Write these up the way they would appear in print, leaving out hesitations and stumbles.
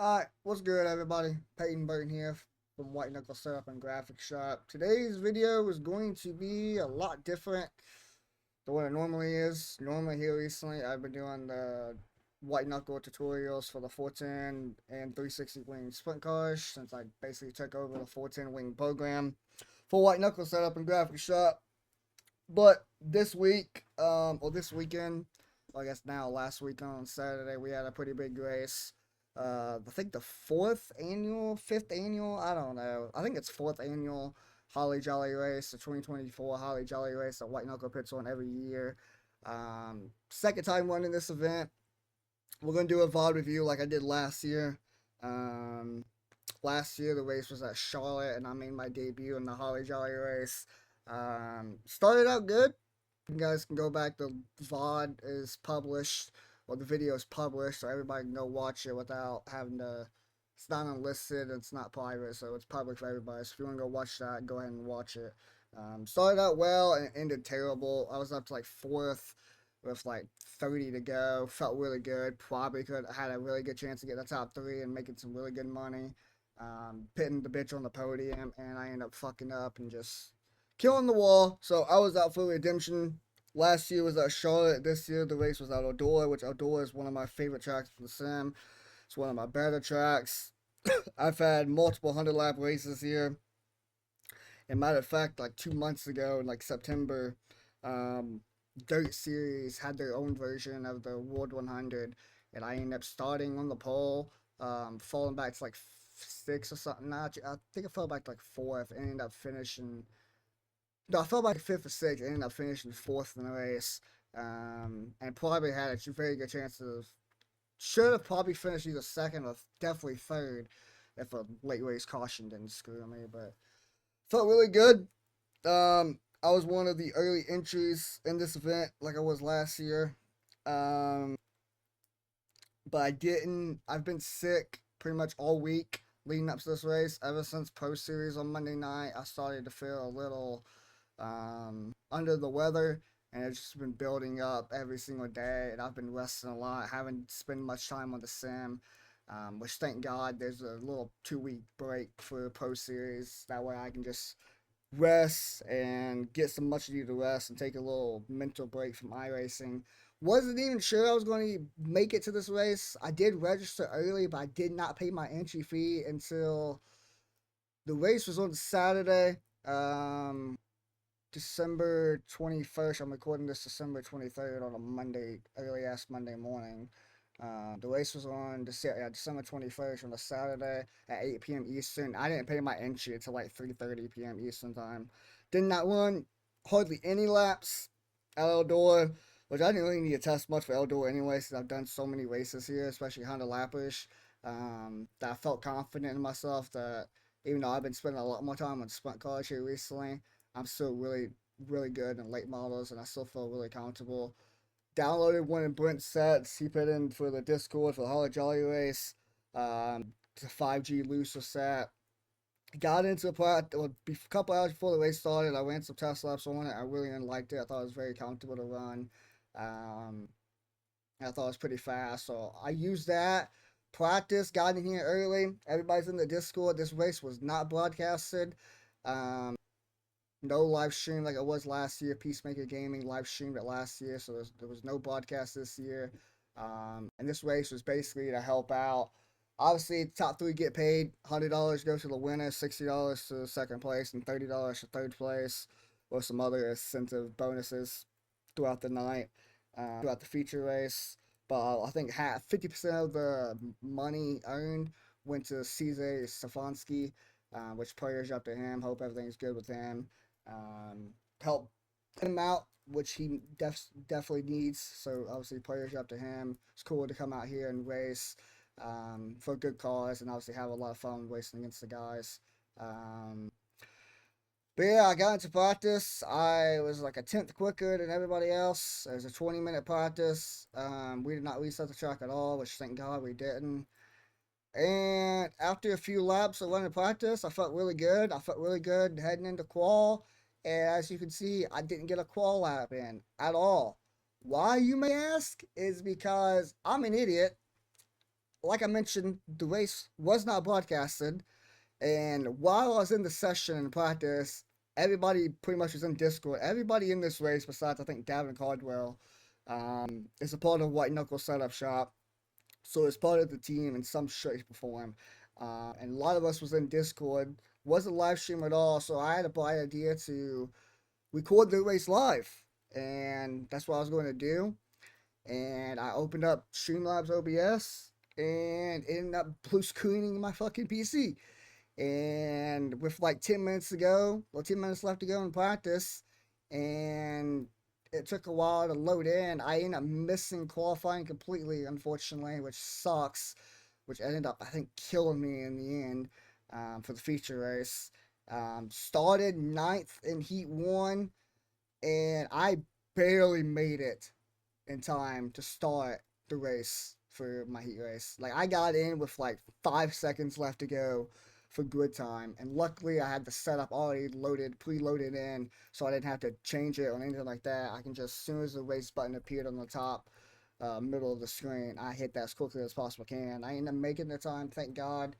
Alright, what's good everybody? Peyton Burton here from White Knuckle Setup and Graphic Shop. Today's video is going to be a lot different than what it normally is. Normally here recently I've been doing the White Knuckle tutorials for the 410 and 360 wing sprint cars since I basically took over the 410 wing program for White Knuckle Setup and Graphic Shop. But this week, or this weekend, well, I guess now last week on Saturday, we had a pretty big race. I think the fifth annual, I don't know. I think it's fourth annual Holly Jolly race, the 2024 Holly Jolly race that White Knuckle puts on every year. Second time running this event. We're gonna do a VOD review like I did last year. Um, Last year the race was at Charlotte, and I made my debut in the Holly Jolly race. Started out good. You guys can go back. The VOD is published, or the video is published, so everybody can go watch it without having to. It's not unlisted. It's not private, so it's public for everybody. So if you want to go watch that, go ahead and watch it. Started out well and ended terrible. I was up to like fourth with like 30 to go. Felt really good. Probably could have had a really good chance to get the top three and making some really good money. Pitting the bitch on the podium, and I ended up fucking up and just killing the wall. So I was out for redemption. Last year was at Charlotte. This year the race was at Eldora, which Eldora is one of my favorite tracks for the sim. It's one of my better tracks. I've had multiple 100 lap races here. And matter of fact, like 2 months ago, in like September, Dirt Series had their own version of the World 100, and I ended up starting on the pole, falling back to like six or something. Not, I think I fell back to like fourth, and ended up finishing. No, I fell back to fifth or sixth, and ended up finishing fourth in the race. And probably had a very good chance of. Should have probably finished either second or definitely third if a late race caution didn't screw me, but felt really good. I was one of the early entries in this event, like I was last year. Um, but I didn't. I've been sick pretty much all week leading up to this race. Ever since Pro Series on Monday night, I started to feel a little under the weather, and it's just been building up every single day. And I've been resting a lot, haven't spent much time on the sim. Which thank God there's a little 2 week break for Pro Series. That way I can just rest and get some much needed rest and take a little mental break from iRacing. Wasn't even sure I was going to make it to this race. I did register early, but I did not pay my entry fee until the race was on Saturday, December 21st. I'm recording this December 23rd on a Monday, early ass Monday morning. The race was on December 21st on a Saturday at 8 p.m. Eastern. I didn't pay my entry until like 3:30 p.m. Eastern time. Did not run hardly any laps at Eldora, which I didn't really need to test much for Eldora anyway, since I've done so many races here, especially 100 lappers. That I felt confident in myself that even though I've been spending a lot more time on sprint cars here recently, I'm still really, really good in late models, and I still feel really comfortable. Downloaded one of Brent's sets. He put in for the Discord for the Holly Jolly race. The 5G Looser set. Got into the part a couple hours before the race started. I ran some test laps on it. I really liked it. I thought it was very comfortable to run. Um, I thought it was pretty fast. So I used that. Practice, got in here early. Everybody's in the Discord. This race was not broadcasted. Um, no live stream like it was last year. Peacemaker Gaming live streamed it last year, so there was no broadcast this year. And this race was basically to help out. Obviously, top three get paid. $100 goes to the winner, $60 to second place, and $30 to third place, with some other incentive bonuses throughout the night, throughout the feature race. But I think 50% of the money earned went to CJ Stefanski, which prayers up to him. Hope everything's good with him. Help him out, which he definitely needs. So obviously, players up to him. It's cool to come out here and race for a good cause, and obviously have a lot of fun racing against the guys. But yeah, I got into practice. I was like a tenth quicker than everybody else. It was a 20-minute practice. We did not reset the track at all, which thank God we didn't. And after a few laps of running practice, I felt really good. I felt really good heading into qual. And as you can see, I didn't get a qual lap in at all. Why, you may ask, is because I'm an idiot. like I mentioned, the race was not broadcasted, and while I was in the session and practice, everybody pretty much was in Discord. Everybody in this race, besides I think Gavin Caldwell, is a part of White Knuckle Setup Shop. So it's part of the team in some shape or form. And a lot of us was in Discord. Wasn't live stream at all, so I had a bright idea to record the race live, and that's what I was going to do. And I opened up Streamlabs OBS and ended up blue screening my fucking PC. And with like 10 minutes to go, well, 10 minutes left to go in practice, and it took a while to load in. I ended up missing qualifying completely, unfortunately, which sucks, which ended up, I think, killing me in the end for the feature race. Started ninth in Heat 1, and I barely made it in time to start the race for my heat race. Like I got in with like 5 seconds left to go for good time, and luckily I had the setup already loaded, preloaded in, so I didn't have to change it or anything like that. I can just, as soon as the race button appeared on the top middle of the screen, I hit that as quickly as possible can. I ended up making the time, thank God.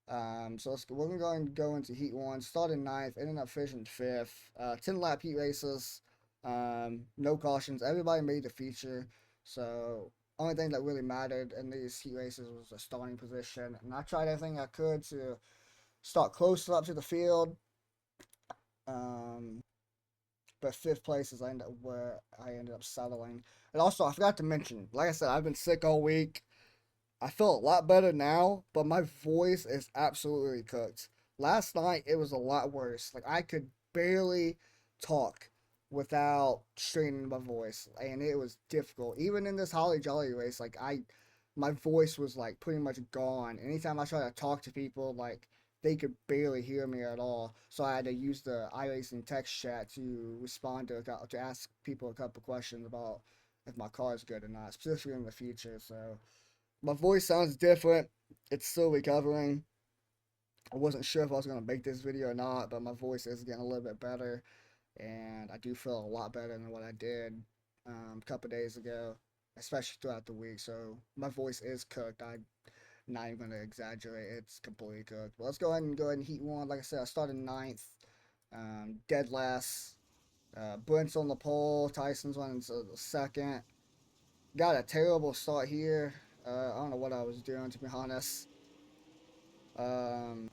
We're going to go into Heat 1, started ninth, ended up finishing fifth. 10 lap heat races, no cautions. Everybody made the feature. So, only thing that really mattered in these heat races was the starting position. And I tried everything I could to start close up to the field. Um, but fifth place is where I ended up settling. And also, I forgot to mention, like I said, I've been sick all week. I feel a lot better now, but my voice is absolutely cooked. Last night it was a lot worse. Like I could barely talk without straining my voice, and it was difficult. Even in this Holly Jolly race, my voice was like pretty much gone. Anytime I tried to talk to people, like they could barely hear me at all. So I had to use the iRacing text chat to respond to ask people a couple questions about if my car is good or not, specifically in the future. So my voice sounds different. It's still recovering. I wasn't sure if I was going to make this video or not, but my voice is getting a little bit better. And I do feel a lot better than what I did a couple days ago, especially throughout the week. So my voice is cooked. I'm not even going to exaggerate. It's completely cooked. But let's go ahead and heat 1. Like I said, I started ninth, dead last. Brent's on the pole. Tyson's on the second. Got a terrible start here. I don't know what I was doing, to be honest. Um,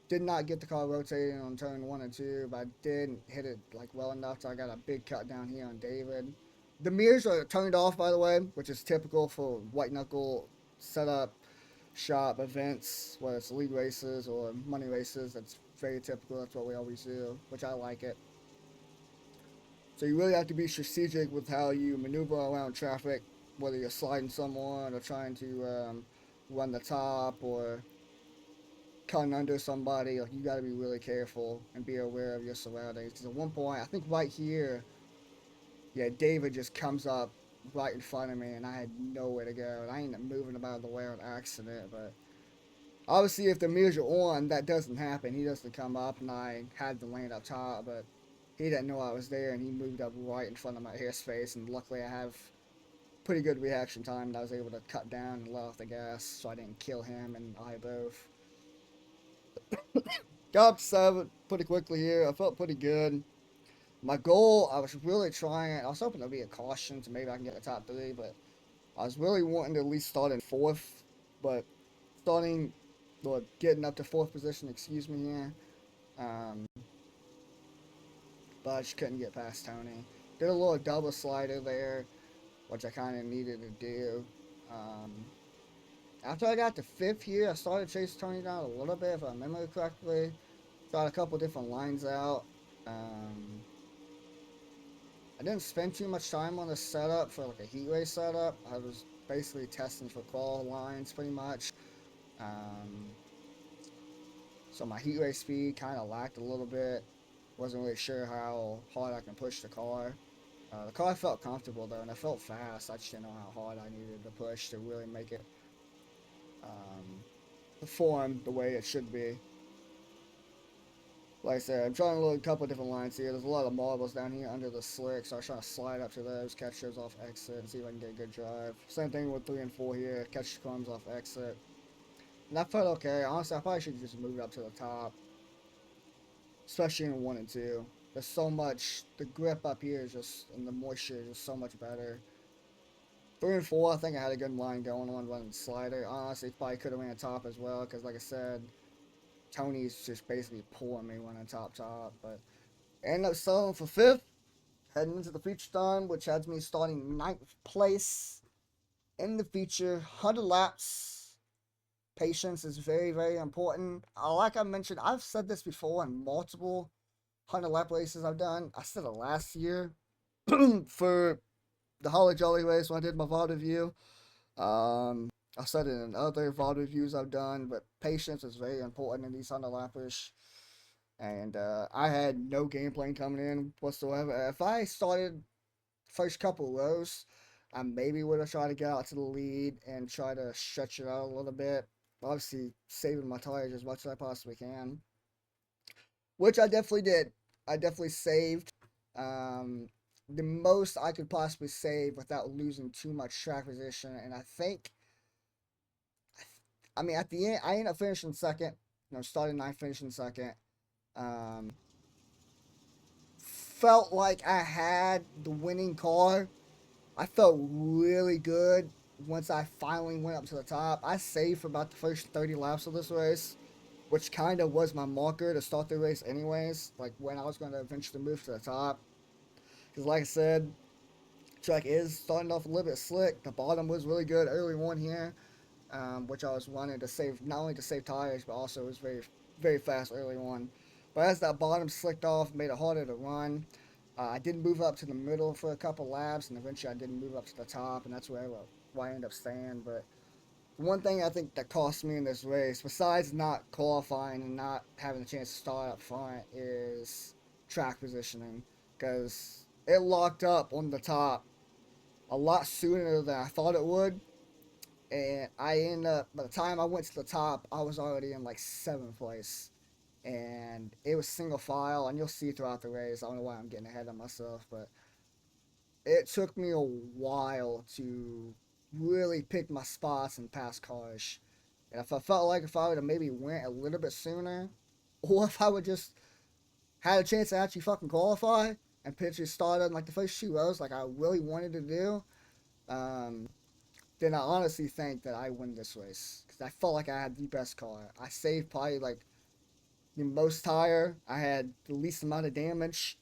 did not get the car rotating on turn 1 and 2, but I did hit it like well enough, so I got a big cut down here on David. The mirrors are turned off, by the way, which is typical for white knuckle setup shop events, whether it's league races or money races. That's very typical. That's what we always do, which I like it. So you really have to be strategic with how you maneuver around traffic, whether you're sliding someone or trying to run the top or cutting under somebody. Like you got to be really careful and be aware of your surroundings. Because at one point, I think right here, yeah, David just comes up right in front of me, and I had nowhere to go. And I ended up moving him out of the way on accident. But obviously, if the mirrors are on, that doesn't happen. He doesn't come up, and I had the lane up top, but he didn't know I was there, and he moved up right in front of my airspace. And luckily, I have pretty good reaction time, and I was able to cut down and let off the gas, so I didn't kill him and I both. Got up to 7 pretty quickly here. I felt pretty good. My goal, I was really trying. I was hoping to be a caution, so maybe I can get the top 3, but I was really wanting to at least start in 4th. But starting, or getting up to 4th position, excuse me here. Um, but I just couldn't get past Tony. Did a little double slider there, which I kind of needed to do. Um, After I got to 5th here, I started chasing Tony down a little bit, if I remember correctly. Got a couple different lines out. Um, I didn't spend too much time on the setup for like a heat race setup. I was basically testing for qual lines pretty much. Um, so my heat race speed kind of lacked a little bit. Wasn't really sure how hard I can push the car. The car felt comfortable though, and it felt fast. I just didn't know how hard I needed to push to really make it perform the way it should be. Like I said, I'm trying to load a couple different lines here. There's a lot of marbles down here under the slick, so I was trying to slide up to those, catch those off exit, and see if I can get a good drive. Same thing with 3 and 4 here, catch the crumbs off exit. And that felt okay. Honestly, I probably should just move it up to the top, especially in 1 and 2. There's so much, the grip up here is just, and the moisture is just so much better. 3 and 4, I think I had a good line going on running the slider. Honestly, probably could have ran a top as well, because like I said, Tony's just basically pulling me running top, but ended up selling for 5th, heading into the feature time, which has me starting 9th place in the feature. 100 laps. Patience is very, very important. Like I mentioned, I've said this before in multiple 100 lap races I've done. I said it last year for the Holly Jolly race when I did my VOD review. I said it in other VOD reviews I've done, but patience is very important in these 100 lappers. And I had no game plan coming in whatsoever. If I started first couple rows, I maybe would have tried to get out to the lead and try to stretch it out a little bit. Obviously, saving my tires as much as I possibly can, which I definitely did. I definitely saved the most I could possibly save without losing too much track position. And I think, I mean, at the end, I ended up finishing second. Starting 9th, finishing second. Felt like I had the winning car. I felt really good once I finally went up to the top. I saved for about the first 30 laps of this race, which kind of was my marker to start the race anyways, like when I was going to eventually move to the top. Because like I said, track is starting off a little bit slick. The bottom was really good early on here, which I was running to save, not only to save tires, but also it was very, very fast early on. But as that bottom slicked off, made it harder to run. I did move up to the middle for a couple laps, and eventually I did move up to the top, and that's where I ended up staying. But one thing I think that cost me in this race, besides not qualifying and not having a chance to start up front, is track positioning. Because it locked up on the top a lot sooner than I thought it would. And I ended up, by the time I went to the top, I was already in like 7th place. And it was single file, and you'll see throughout the race. I don't know why I'm getting ahead of myself, but it took me a while to really pick my spots and pass cars. And if I felt like if I would have maybe went a little bit sooner, or if I would just had a chance to actually fucking qualify and pitch started in like the first 2 rows, like I really wanted to do, um, then I honestly think that I win this race because I felt like I had the best car. I saved probably like the most tire. I had the least amount of damage,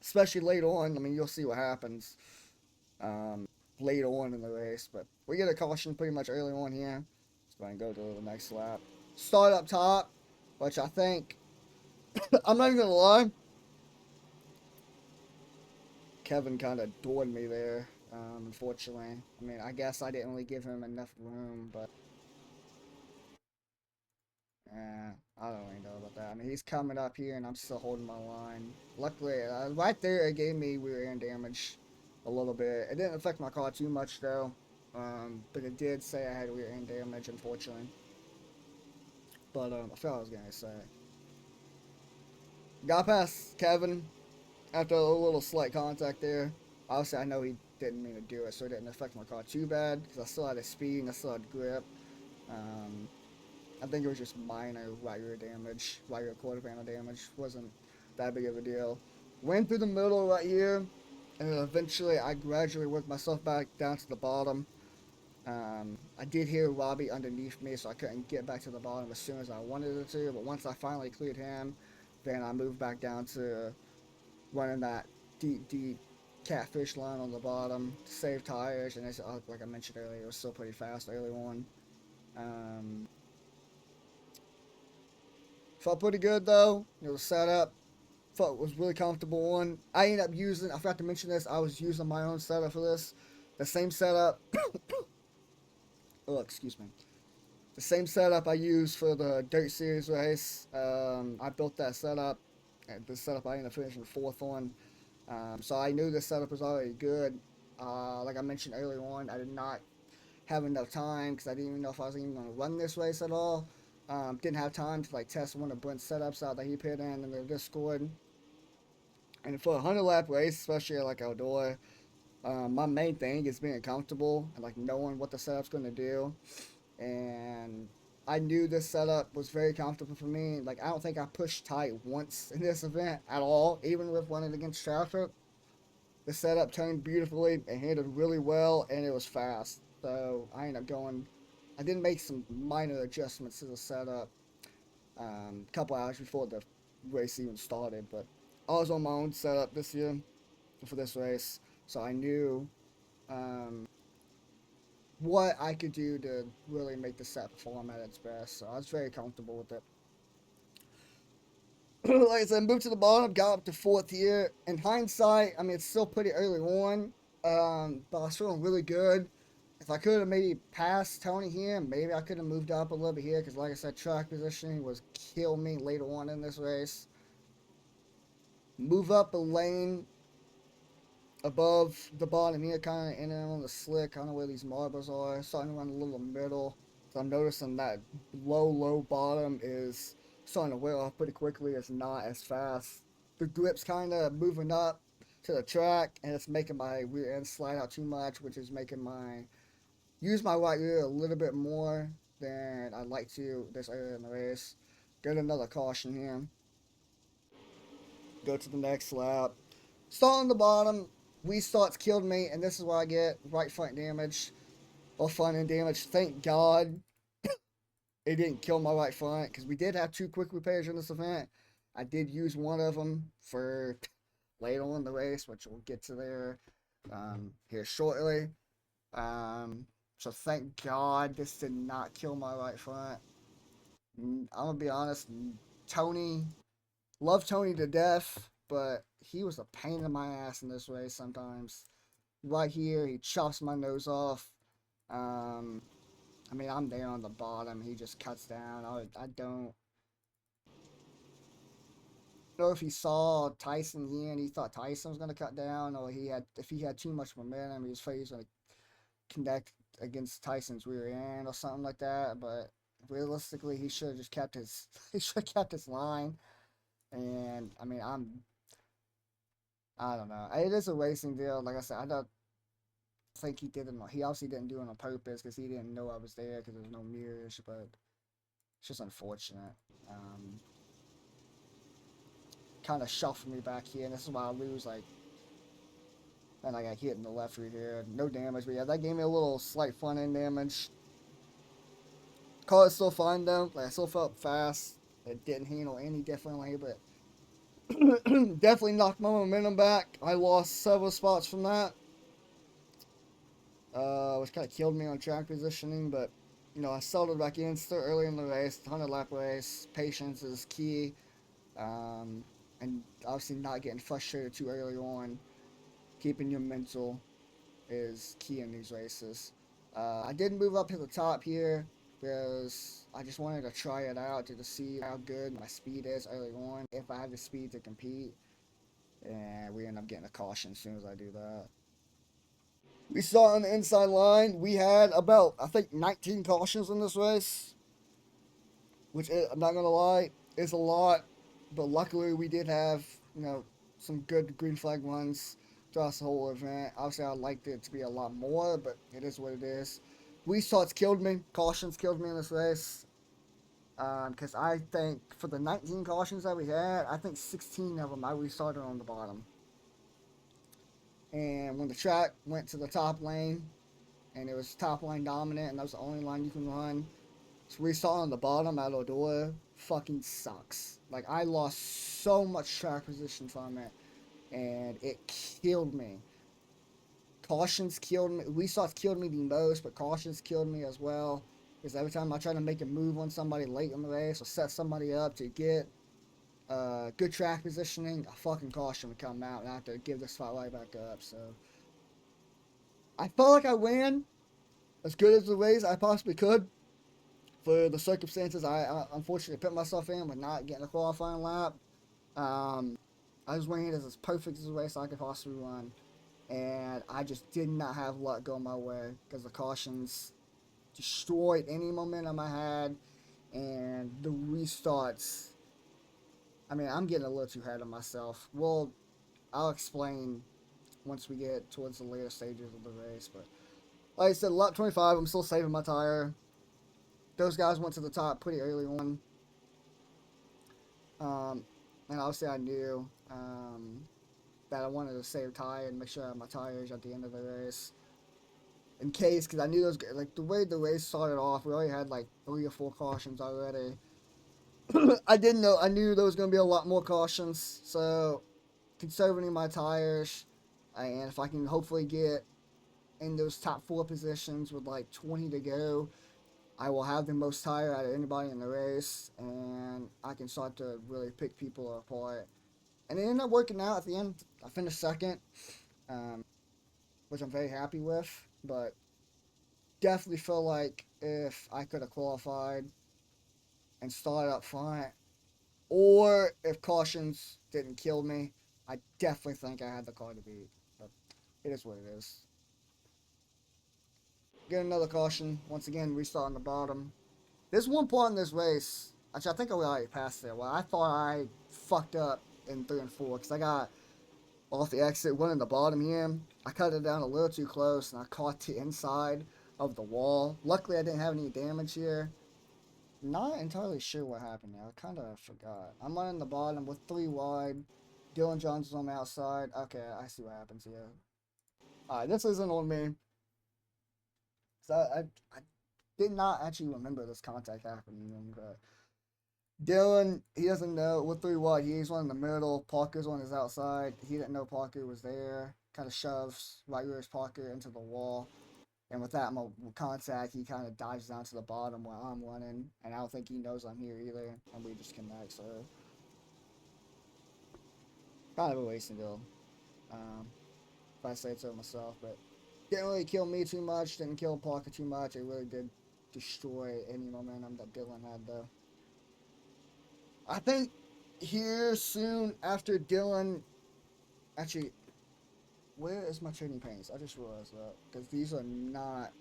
especially late on. I mean, you'll see what happens later on in the race. But we get a caution pretty much early on here. Let's go and go to the next lap. Start up top, which I think, I'm not even going to lie, Kevin kind of doored me there, unfortunately. I mean, I guess I didn't really give him enough room, but yeah, I don't really know about that. I mean, he's coming up here, and I'm still holding my line. Luckily, right there, it gave me rear end damage a little bit. It didn't affect my car too much, though, but it did say I had rear end damage, unfortunately. But I forgot what I was going to say. Got past Kevin after a little slight contact there. Obviously, I know he didn't mean to do it, so it didn't affect my car too bad, because I still had a speed and I still had grip. I think it was just minor right rear damage, right rear quarter panel damage. Wasn't that big of a deal. Went through the middle right here, and eventually I gradually worked myself back down to the bottom. I did hear Robbie underneath me, so I couldn't get back to the bottom as soon as I wanted it to. But once I finally cleared him, then I moved back down to running that deep, deep catfish line on the bottom to save tires. And it's, like I mentioned earlier, it was still pretty fast early on. Felt pretty good though. The setup felt was really comfortable on. I ended up using. I forgot to mention this. I was using my own setup for this. The same setup. Oh, excuse me. The same setup I used for the Dirt Series race. I built that setup. And the setup I ended up finishing 4th on. So I knew this setup was already good. Like I mentioned earlier on, I did not have enough time because I didn't even know if I was even going to run this race at all. Didn't have time to like test one of Brent's setups out that he put in the Discord. And for a 100 lap race, especially at like Eldora, my main thing is being comfortable and like knowing what the setup's going to do. And I knew this setup was very comfortable for me. Like I don't think I pushed tight once in this event at all, even with running against traffic. The setup turned beautifully, it handled really well, and it was fast. So I ended up going. I did make some minor adjustments to the setup a couple hours before the race even started, but I was on my own setup this year for this race, so I knew what I could do to really make the set perform at its best. So I was very comfortable with it. Like I said, moved to the bottom, got up to fourth here. In hindsight, I mean, it's still pretty early on, but I was feeling really good. If I could have maybe passed Tony here, maybe I could have moved up a little bit here because, like I said, track positioning was kill me later on in this race. Move up a lane above the bottom here, kind of in and on the slick, kind of where these marbles are, starting to run a little middle. So I'm noticing that low bottom is starting to wear off pretty quickly. It's not as fast. The grip's kind of moving up to the track, and it's making my rear end slide out too much, which is making my use my right rear a little bit more than I'd like to this early in the race. Get another caution here. Go to the next lap. Start on the bottom. Restarts killed me, and this is what I get. Right front damage. Or front end damage. Thank God it didn't kill my right front, because we did have 2 quick repairs in this event. I did use one of them for later on in the race, which we'll get to there here shortly. So thank God this did not kill my right front. I'm going to be honest, Tony, love Tony to death, but he was a pain in my ass in this race sometimes. Right here, he chops my nose off. I mean, I'm there on the bottom. He just cuts down. I don't know if he saw Tyson here and he thought Tyson was going to cut down, or if he had too much momentum, he was afraid he was going to connect against Tyson's rear end or something like that. But realistically, he should have just kept his line. And I mean, I don't know. It is a racing deal. Like I said, I don't think he did it. He obviously didn't do it on purpose because he didn't know I was there because there's no mirrors. But it's just unfortunate. Kind of shuffled me back here, and this is why I lose. Like, and I got hit in the left rear here. No damage, but yeah, that gave me a little slight front end damage. Car is still fine though. Like I still felt fast. It didn't handle any differently, but definitely knocked my momentum back. I lost several spots from that, which kind of killed me on track positioning. But you know, I settled back in still early in the race, 100 lap race. Patience is key, and obviously not getting frustrated too early on. Keeping your mental is key in these races. I did move up to the top here because I just wanted to try it out to see how good my speed is early on, if I have the speed to compete. And we end up getting a caution as soon as I do that. We saw on the inside line, we had about, I think, 19 cautions in this race, which I'm not going to lie, is a lot. But luckily, we did have, you know, some good green flag runs throughout the whole event. Obviously, I'd like it to be a lot more, but it is what it is. Restarts killed me. Cautions killed me in this race. Because I think for the 19 cautions that we had, I think 16 of them I restarted on the bottom. And when the track went to the top lane, and it was top lane dominant, and that was the only line you can run, so restart on the bottom at Eldora fucking sucks. Like, I lost so much track position from it, and it killed me. Cautions killed me. Restarts killed me the most, but cautions killed me as well. Because every time I try to make a move on somebody late in the race or set somebody up to get good track positioning, a fucking caution would come out, and I have to give the spot right back up. So I felt like I ran as good as the race I possibly could for the circumstances I unfortunately put myself in with not getting a qualifying lap. I was running it as perfect as a race I could possibly run, and I just did not have luck go my way because the cautions destroyed any momentum I had, and the restarts. I mean, I'm getting a little too hard on myself. Well, I'll explain once we get towards the later stages of the race. But like I said, lap 25, I'm still saving my tire. Those guys went to the top pretty early on. Um, and obviously I knew that I wanted to save tire and make sure I had my tires at the end of the race. In case, because I knew those, like the way the race started off, we already had like 3 or 4 cautions already. I didn't know, I knew there was going to be a lot more cautions. So, conserving my tires, and if I can hopefully get in those top 4 positions with like 20 to go, I will have the most tire out of anybody in the race, and I can start to really pick people apart. And it ended up working out at the end. I finished second, um, which I'm very happy with, but definitely feel like if I could have qualified and started up front, or if cautions didn't kill me, I definitely think I had the car to beat. But it is what it is. Get another caution. Once again, restart on the bottom. There's one point in this race, actually I think I already passed it, where I thought I fucked up in 3 and 4, because I got off the exit, went in the bottom here. I cut it down a little too close, and I caught the inside of the wall. Luckily, I didn't have any damage here. Not entirely sure what happened there. I kind of forgot. I'm running the bottom with 3 wide. Dylan Johnson's on the outside. Okay, I see what happens here. Alright, this isn't on me. So I did not actually remember this contact happening, but Dylan, he doesn't know. With 3 wide, he's one in the middle. Parker's on his outside. He didn't know Parker was there. Kind of shoves right rear Parker into the wall. And with that contact, he kind of dives down to the bottom while I'm running. And I don't think he knows I'm here either. And we just connect, so. Kind of a wasting deal. If I say so myself. But didn't really kill me too much. Didn't kill Parker too much. It really did destroy any momentum that Dylan had, though. I think here soon after Dylan. Actually, where is my training paints? I just realized that. Because these are not.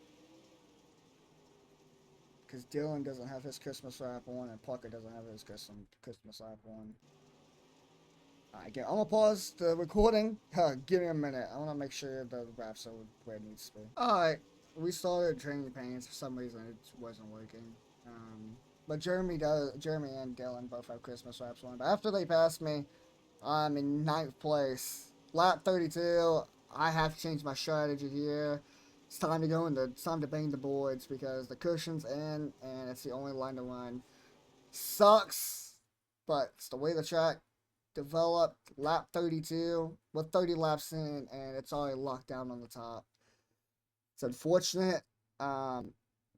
Because Dylan doesn't have his Christmas wrap on, and Parker doesn't have his Christmas wrap on. Alright, I'm gonna pause the recording. Give me a minute. I wanna make sure the wraps are where it needs to be. Alright, we started training paints. For some reason, it wasn't working. But Jeremy and Dylan both have Christmas wraps on. But after they passed me, I'm in 9th place. Lap 32, I have to change my strategy here. It's time to go it's time to bang the boards because the cushion's in and it's the only line to run. Sucks, but it's the way the track developed. Lap 32, we're 30 laps in and it's already locked down on the top. It's unfortunate.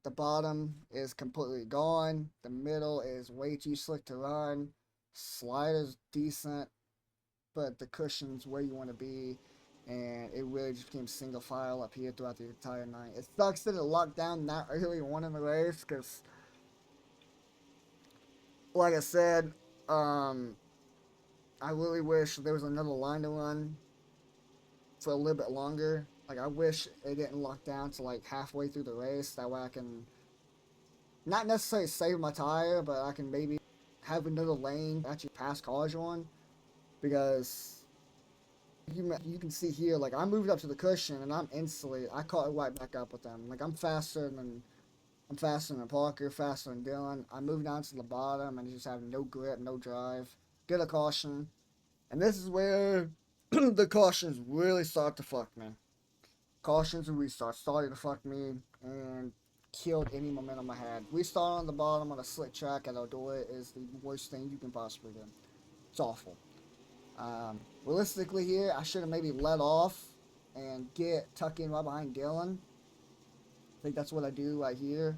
The bottom is completely gone. The middle is way too slick to run. Slider's decent, but the cushion's where you want to be, and it really just became single file up here throughout the entire night. It sucks that it locked down that early on in the race, because, like I said, I really wish there was another line to run for a little bit longer. Like, I wish it didn't lock down to, like, halfway through the race. That way I can not necessarily save my tire, but I can maybe have another lane to actually pass cars on. Because you can see here, like, I moved up to the cushion and I caught it right back up with them. Like, I'm faster than Parker, faster than Dylan. I moved down to the bottom and just have no grip, no drive. Get a caution. And this is where the cautions really start to fuck me. Cautions and restarts started to fuck me and killed any momentum I had. Restart on the bottom on a slick track at Eldora is the worst thing you can possibly do. It's awful. Realistically here, I should have maybe let off and tuck in right behind Dylan. I think that's what I do right here.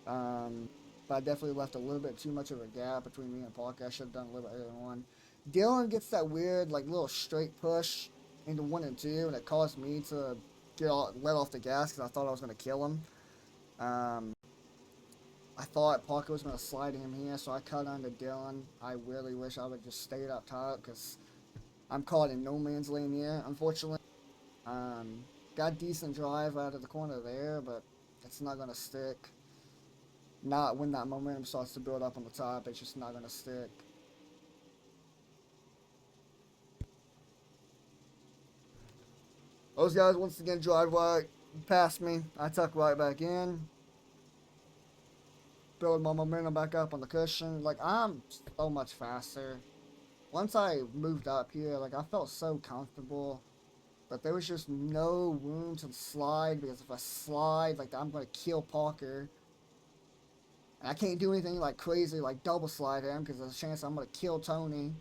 But I definitely left a little bit too much of a gap between me and Parker. I should have done a little bit earlier on. Dylan gets that weird, like, little straight push into 1 and 2, and it caused me to let off the gas because I thought I was going to kill him. I thought Parker was going to slide him here, so I cut under Dylan. I really wish I would just stayed up top because I'm caught in no man's lane here, unfortunately. Got decent drive out of the corner there, but it's not going to stick. not when that momentum starts to build up on the top. It's just not going to stick. Those guys once again drive right past me. I tuck right back in. Build my momentum back up on the cushion. Like, I'm so much faster. Once I moved up here, like, I felt so comfortable. But there was just no room to slide, because if I slide, like, I'm going to kill Parker. And I can't do anything, like, crazy, like, double slide him, because there's a chance I'm going to kill Tony.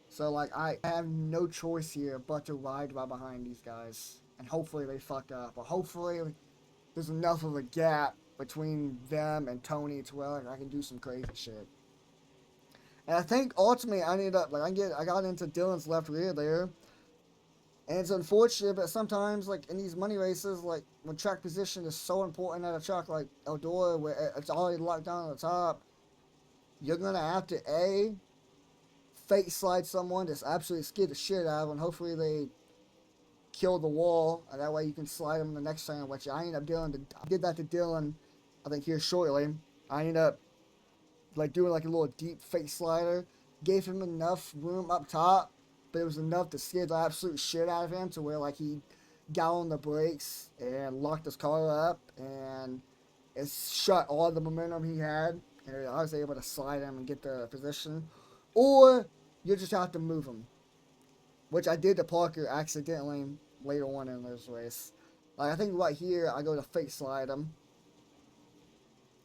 So, like, I have no choice here but to ride right behind these guys. And hopefully they fuck up. Or hopefully there's enough of a gap between them and Tony to where like, I can do some crazy shit. And I think ultimately I ended up, like, I got into Dylan's left rear there. And it's unfortunate, but sometimes, like, in these money races, like, when track position is so important at a track like Eldora, where it's already locked down on the top, you're going to have to, A, fake slide someone that's absolutely scared the shit out of them. Hopefully they kill the wall, and that way you can slide them the next time, which I ended up doing. I did that to Dylan, I think, here shortly. I ended up, like, doing, like, a little deep fake slider. Gave him enough room up top, but it was enough to scare the absolute shit out of him to where, like, he got on the brakes and locked his car up, and it shut all the momentum he had, and I was able to slide him and get the position. Or you just have to move him, which I did to Parker accidentally later on in this race. Like, I think right here, I go to fake slide him.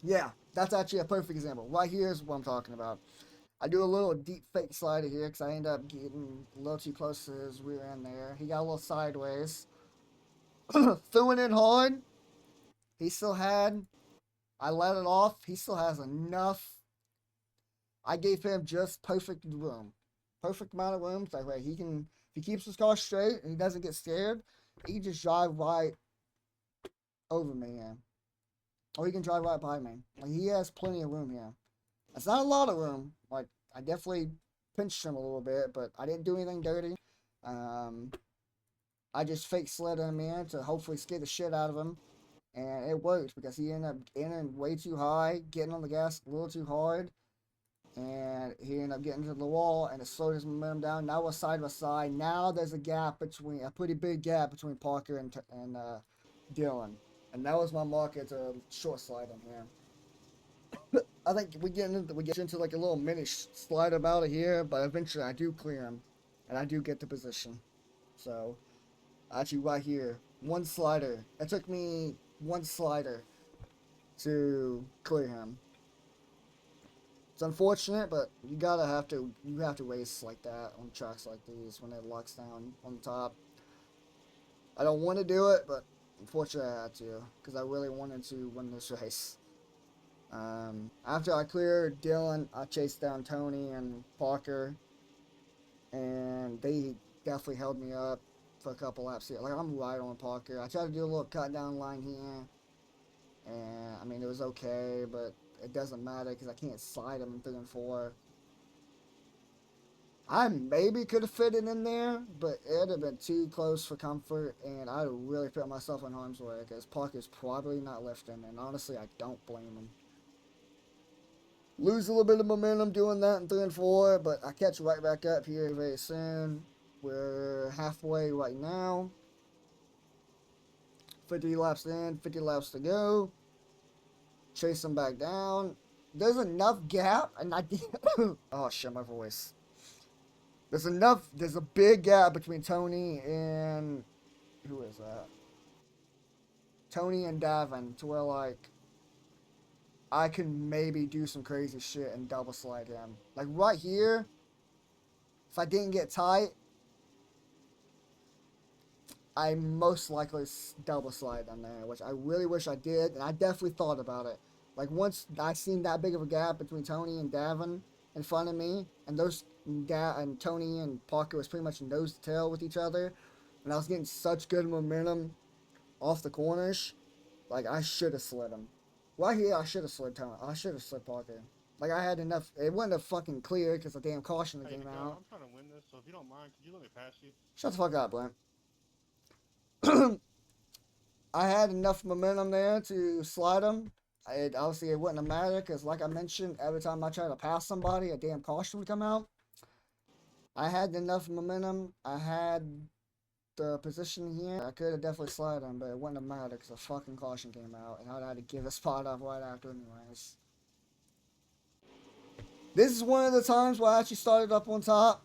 Yeah, that's actually a perfect example. Right here is what I'm talking about. I do a little deep fake slider here because I end up getting a little too close to his rear end there. He got a little sideways. Threw it in hard. He still had, I let it off. He still has enough. I gave him just perfect room. Perfect amount of room. That way he can, if he keeps his car straight and he doesn't get scared, he can just drive right over me, yeah. Or he can drive right by me. Like, he has plenty of room here. It's not a lot of room. Like, I definitely pinched him a little bit, but I didn't do anything dirty. I just fake slid him in to hopefully scare the shit out of him. And it worked because he ended up getting way too high, getting on the gas a little too hard. And he ended up getting to the wall, and it slowed his momentum down. Now we're side by side. Now there's a gap between, a pretty big gap between Parker and Dylan. And that was my marker to short slide him here. I think we get into like a little mini slide about it here, but eventually I do clear him, and I do get the position. So, actually right here, one slider. It took me one slider to clear him. It's unfortunate, but you have to race like that on tracks like these when it locks down on the top. I don't want to do it, but unfortunately I had to, because I really wanted to win this race. After I cleared Dylan, I chased down Tony and Parker, and they definitely held me up for a couple laps here. Like, I'm right on Parker. I tried to do a little cut down line here, and I mean, it was okay, but it doesn't matter because I can't slide him in 3 and 4. I maybe could have fit it in there, but it would have been too close for comfort, and I'd have really put myself in harm's way because Parker's probably not lifting, and honestly, I don't blame him. Lose a little bit of momentum doing that in 3 and 4, but I catch right back up here very soon. We're halfway right now. 50 laps in, 50 laps to go. Chase him back down. There's enough gap, and I did. Oh shit, my voice. There's a big gap between Tony and, who is that? Tony and Davin, to where, like, I can maybe do some crazy shit and double slide him. Like, right here, if I didn't get tight, I most likely double slide on there, which I really wish I did, and I definitely thought about it. Like, once I seen that big of a gap between Tony and Davin in front of me, and and Tony and Parker was pretty much nose to tail with each other, and I was getting such good momentum off the corners, like, I should have slid him. Right here, I should have slid Tony. I should have slid Parker. Like, I had enough. It wasn't a fucking clear because the damn caution came out. I'm trying to win this, so if you don't mind, could you let me pass you? Shut the fuck up, Blint. I had enough momentum there to slide him, Obviously, it wouldn't have mattered because, like I mentioned, every time I tried to pass somebody, a damn caution would come out. I had enough momentum. I had the position here. I could have definitely slid him, but it wouldn't have mattered because a fucking caution came out, and I'd had to give a spot up right after, anyways. This is one of the times where I actually started up on top,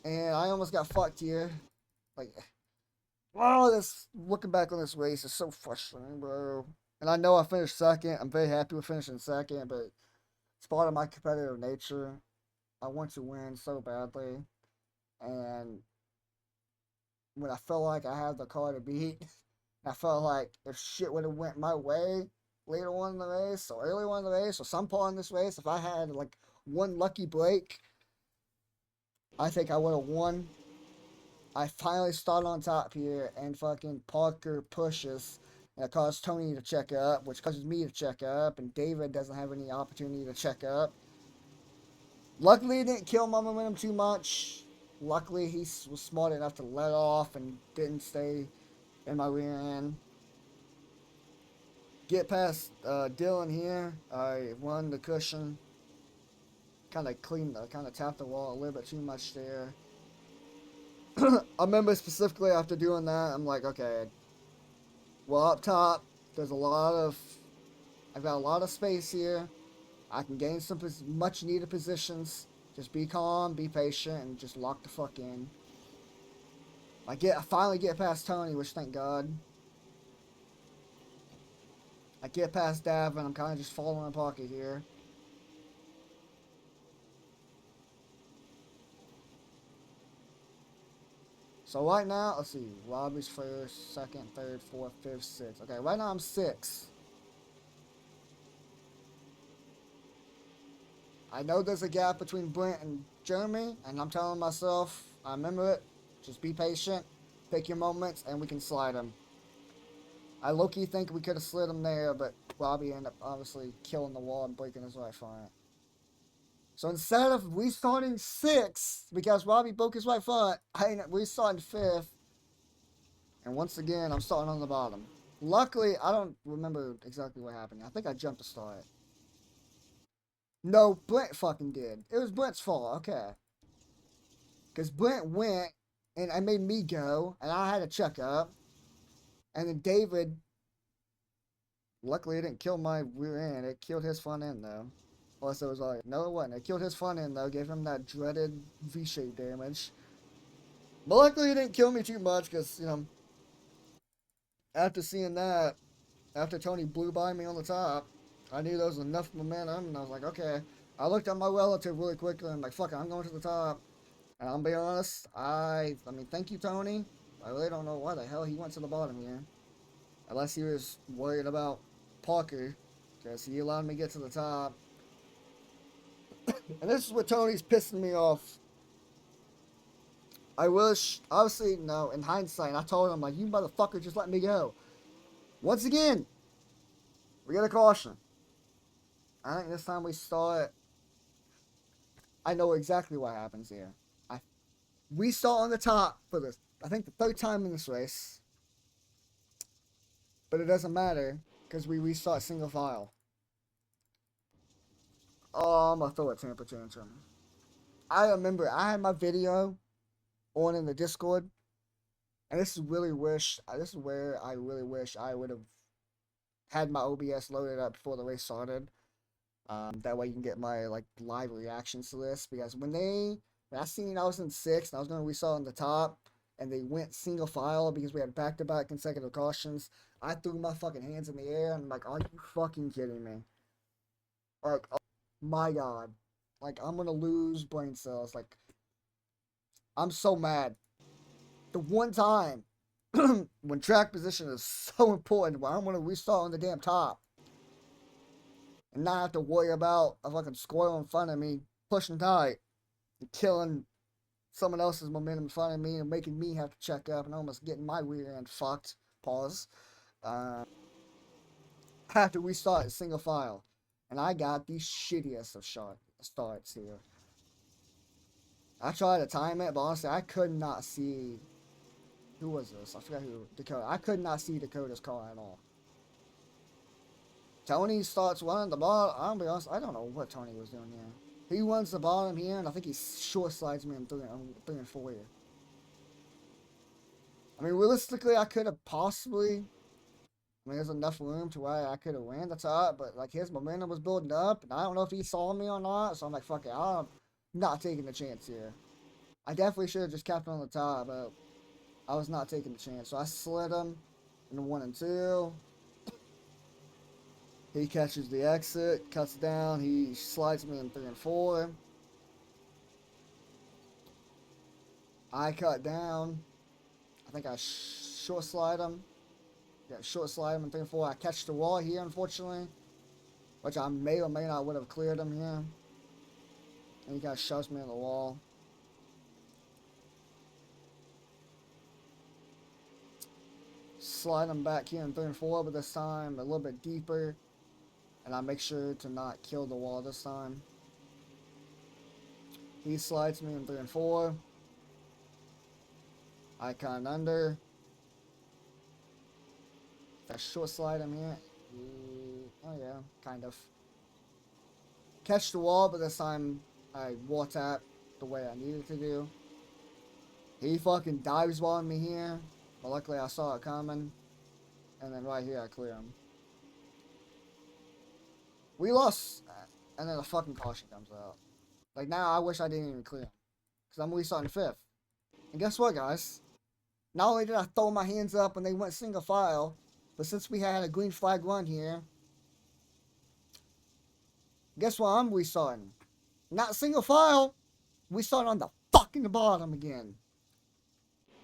and I almost got fucked here. Like, oh, this looking back on this race is so frustrating, bro. And I know I finished second. I'm very happy with finishing second, but it's part of my competitive nature. I want to win so badly, and when I felt like I had the car to beat, I felt like if shit would have went my way later on in the race, or early on in the race, or some part in this race, if I had like one lucky break, I think I would have won. I finally start on top here, and fucking Parker pushes. And it caused Tony to check up, which causes me to check up, and David doesn't have any opportunity to check up. Luckily, it didn't kill my momentum too much. Luckily, he was smart enough to let off and didn't stay in my rear end. Get past Dylan here. I won the cushion. Kind of tapped the wall a little bit too much there. I remember specifically after doing that, I'm like, okay, well, up top, there's I've got a lot of space here. I can gain some much needed positions. Just be calm, be patient, and just lock the fuck in. I finally get past Tony, which thank God. I get past Davin. I'm kind of just falling in pocket here. So right now, let's see. Robbie's first, second, third, fourth, fifth, sixth. Okay, right now I'm sixth. I know there's a gap between Brent and Jeremy, and I'm telling myself, I remember it. Just be patient, take your moments, and we can slide him. I low-key think we could have slid him there, but Robbie ended up obviously killing the wall and breaking his right front. So instead of restarting sixth, because Robbie broke his right front, I ended up restarting fifth. And once again, I'm starting on the bottom. Luckily, I don't remember exactly what happened. I think I jumped to start. No, Brent fucking did. It was Brent's fault. Okay. Because Brent went, and I made me go, and I had to check up. And then David, luckily it didn't kill my rear end. It killed his front end, though. Plus, it was like, no, it wasn't. It killed his front end, though. Gave him that dreaded V-shape damage. But luckily, it didn't kill me too much, because, after seeing that, after Tony blew by me on the top, I knew there was enough momentum, and I was like, okay. I looked at my relative really quickly, and I'm like, fuck it, I'm going to the top. And I'll be honest, I mean, thank you, Tony. I really don't know why the hell he went to the bottom here. Unless he was worried about Parker, because he allowed me to get to the top. And this is what Tony's pissing me off. I wish, obviously, no, in hindsight, I told him, like, you motherfucker, just let me go. Once again, we got a caution. I think this time we start, I know exactly what happens here. We start on the top for this, I think the third time in this race. But it doesn't matter, because we restart single file. Oh, I'm gonna throw a temper tantrum. I remember I had my video on in the Discord, and this is where I really wish I would have had my OBS loaded up before the race started. That way you can get my like live reactions to this, because when I seen I was in sixth and I was gonna restart on the top, and they went single file because we had back-to-back consecutive cautions, I threw my fucking hands in the air and I'm like, are you fucking kidding me? Like, oh my god. Like, I'm gonna lose brain cells. Like, I'm so mad. The one time when track position is so important, where I'm gonna restart on the damn top and not have to worry about a fucking squirrel in front of me pushing tight and killing someone else's momentum in front of me and making me have to check up and almost getting my rear end fucked. Pause. I have to restart single file. And I got the shittiest of starts here. I tried to time it, but honestly, I could not see. Who was this? I forgot who. Dakota. I could not see Dakota's car at all. Tony starts running the ball. I'll be honest, I don't know what Tony was doing here. He runs the bottom here, and I think he short slides me in 3 and 4 here. I mean, realistically, I could have possibly. I mean, there's enough room to where I could have ran the top, but like his momentum was building up, and I don't know if he saw me or not. So I'm like, fuck it, I'm not taking the chance here. I definitely should have just kept on the top, but I was not taking the chance. So I slid him in 1 and 2. He catches the exit, cuts down. He slides me in 3 and 4. I cut down. I think I short slide him. Yeah, short slide him in 3 and 4. I catch the wall here, unfortunately, which I may or may not would have cleared him here. And he kind of shoves me in the wall. Slide him back here in 3 and 4, but this time a little bit deeper. And I make sure to not kill the wall this time. He slides me in 3 and 4. I cut under. I short slide him here. Oh yeah, kind of. Catch the wall, but this time I wall tap the way I needed to do. He fucking dives on me here. But luckily I saw it coming. And then right here I clear him. We lost. And then a fucking caution comes out. Like now I wish I didn't even clear him. Because I'm restarting 5th. And guess what, guys? Not only did I throw my hands up and they went single file, but since we had a green flag run here, guess what I'm restarting? Not single file. We start on the fucking bottom again.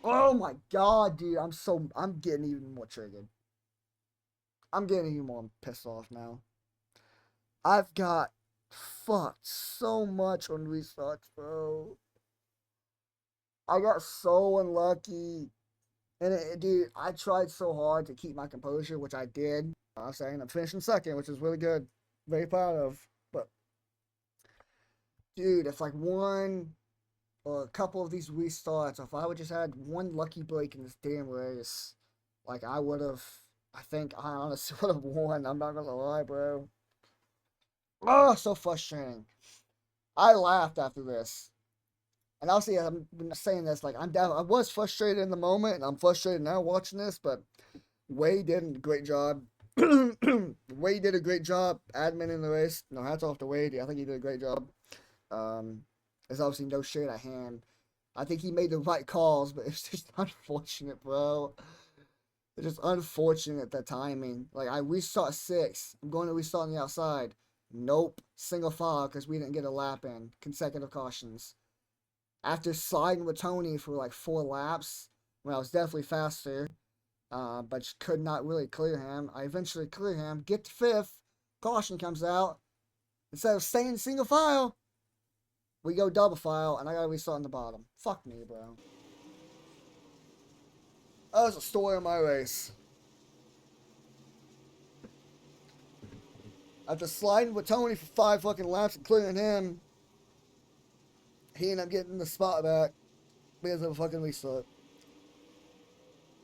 Oh my god, dude. I'm getting even more triggered. I'm getting even more pissed off now. I've got fucked so much on restarts, bro. I got so unlucky. And dude, I tried so hard to keep my composure, which I did. I'm saying I'm finishing second, which is really good. Very proud of. But, dude, if like one or a couple of these restarts, if I would just had one lucky break in this damn race, like I would have, I think I honestly would have won. I'm not gonna lie, bro. Oh, so frustrating. I laughed after this. And obviously, I'm saying this like I was frustrated in the moment, and I'm frustrated now watching this. But Wade did a great job. Wade did a great job admin the race. No, hats off to Wade. I think he did a great job. There's obviously no shade at him. I think he made the right calls, but it's just unfortunate, bro. It's just unfortunate the timing. Like I restart 6. I'm going to restart on the outside. Nope, single file because we didn't get a lap in. Consecutive cautions. After sliding with Tony for like 4 laps, when I was definitely faster, but could not really clear him, I eventually clear him, get to 5th, caution comes out. Instead of staying single file, we go double file, and I gotta restart on the bottom. Fuck me, bro. That was a story of my race. After sliding with Tony for 5 fucking laps and clearing him, he ended up getting the spot back because of a fucking restart.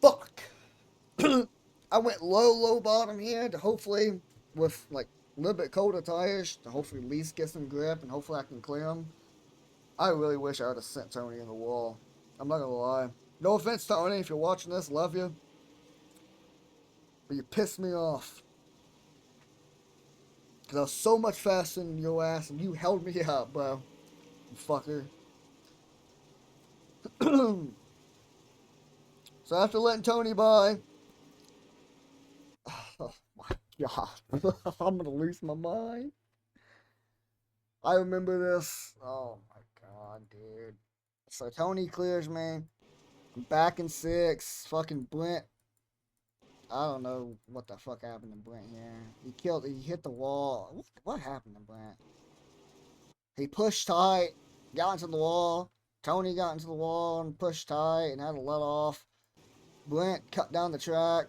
Fuck. I went low bottom here to hopefully, with like a little bit colder tires, to hopefully at least get some grip and hopefully I can clear them. I really wish I would have sent Tony in the wall. I'm not gonna lie. No offense, Tony, if you're watching this, love you. But you pissed me off. Because I was so much faster than your ass and you held me up, bro. You fucker. So after letting Tony by, oh my god, I'm gonna lose my mind. I remember this. Oh my god, dude. So Tony clears me. I'm back in 6. Fucking Brent. I don't know what the fuck happened to Brent here. He hit the wall. What happened to Brent? He pushed tight, got into the wall. Tony got into the wall and pushed tight and had to let off. Brent cut down the track.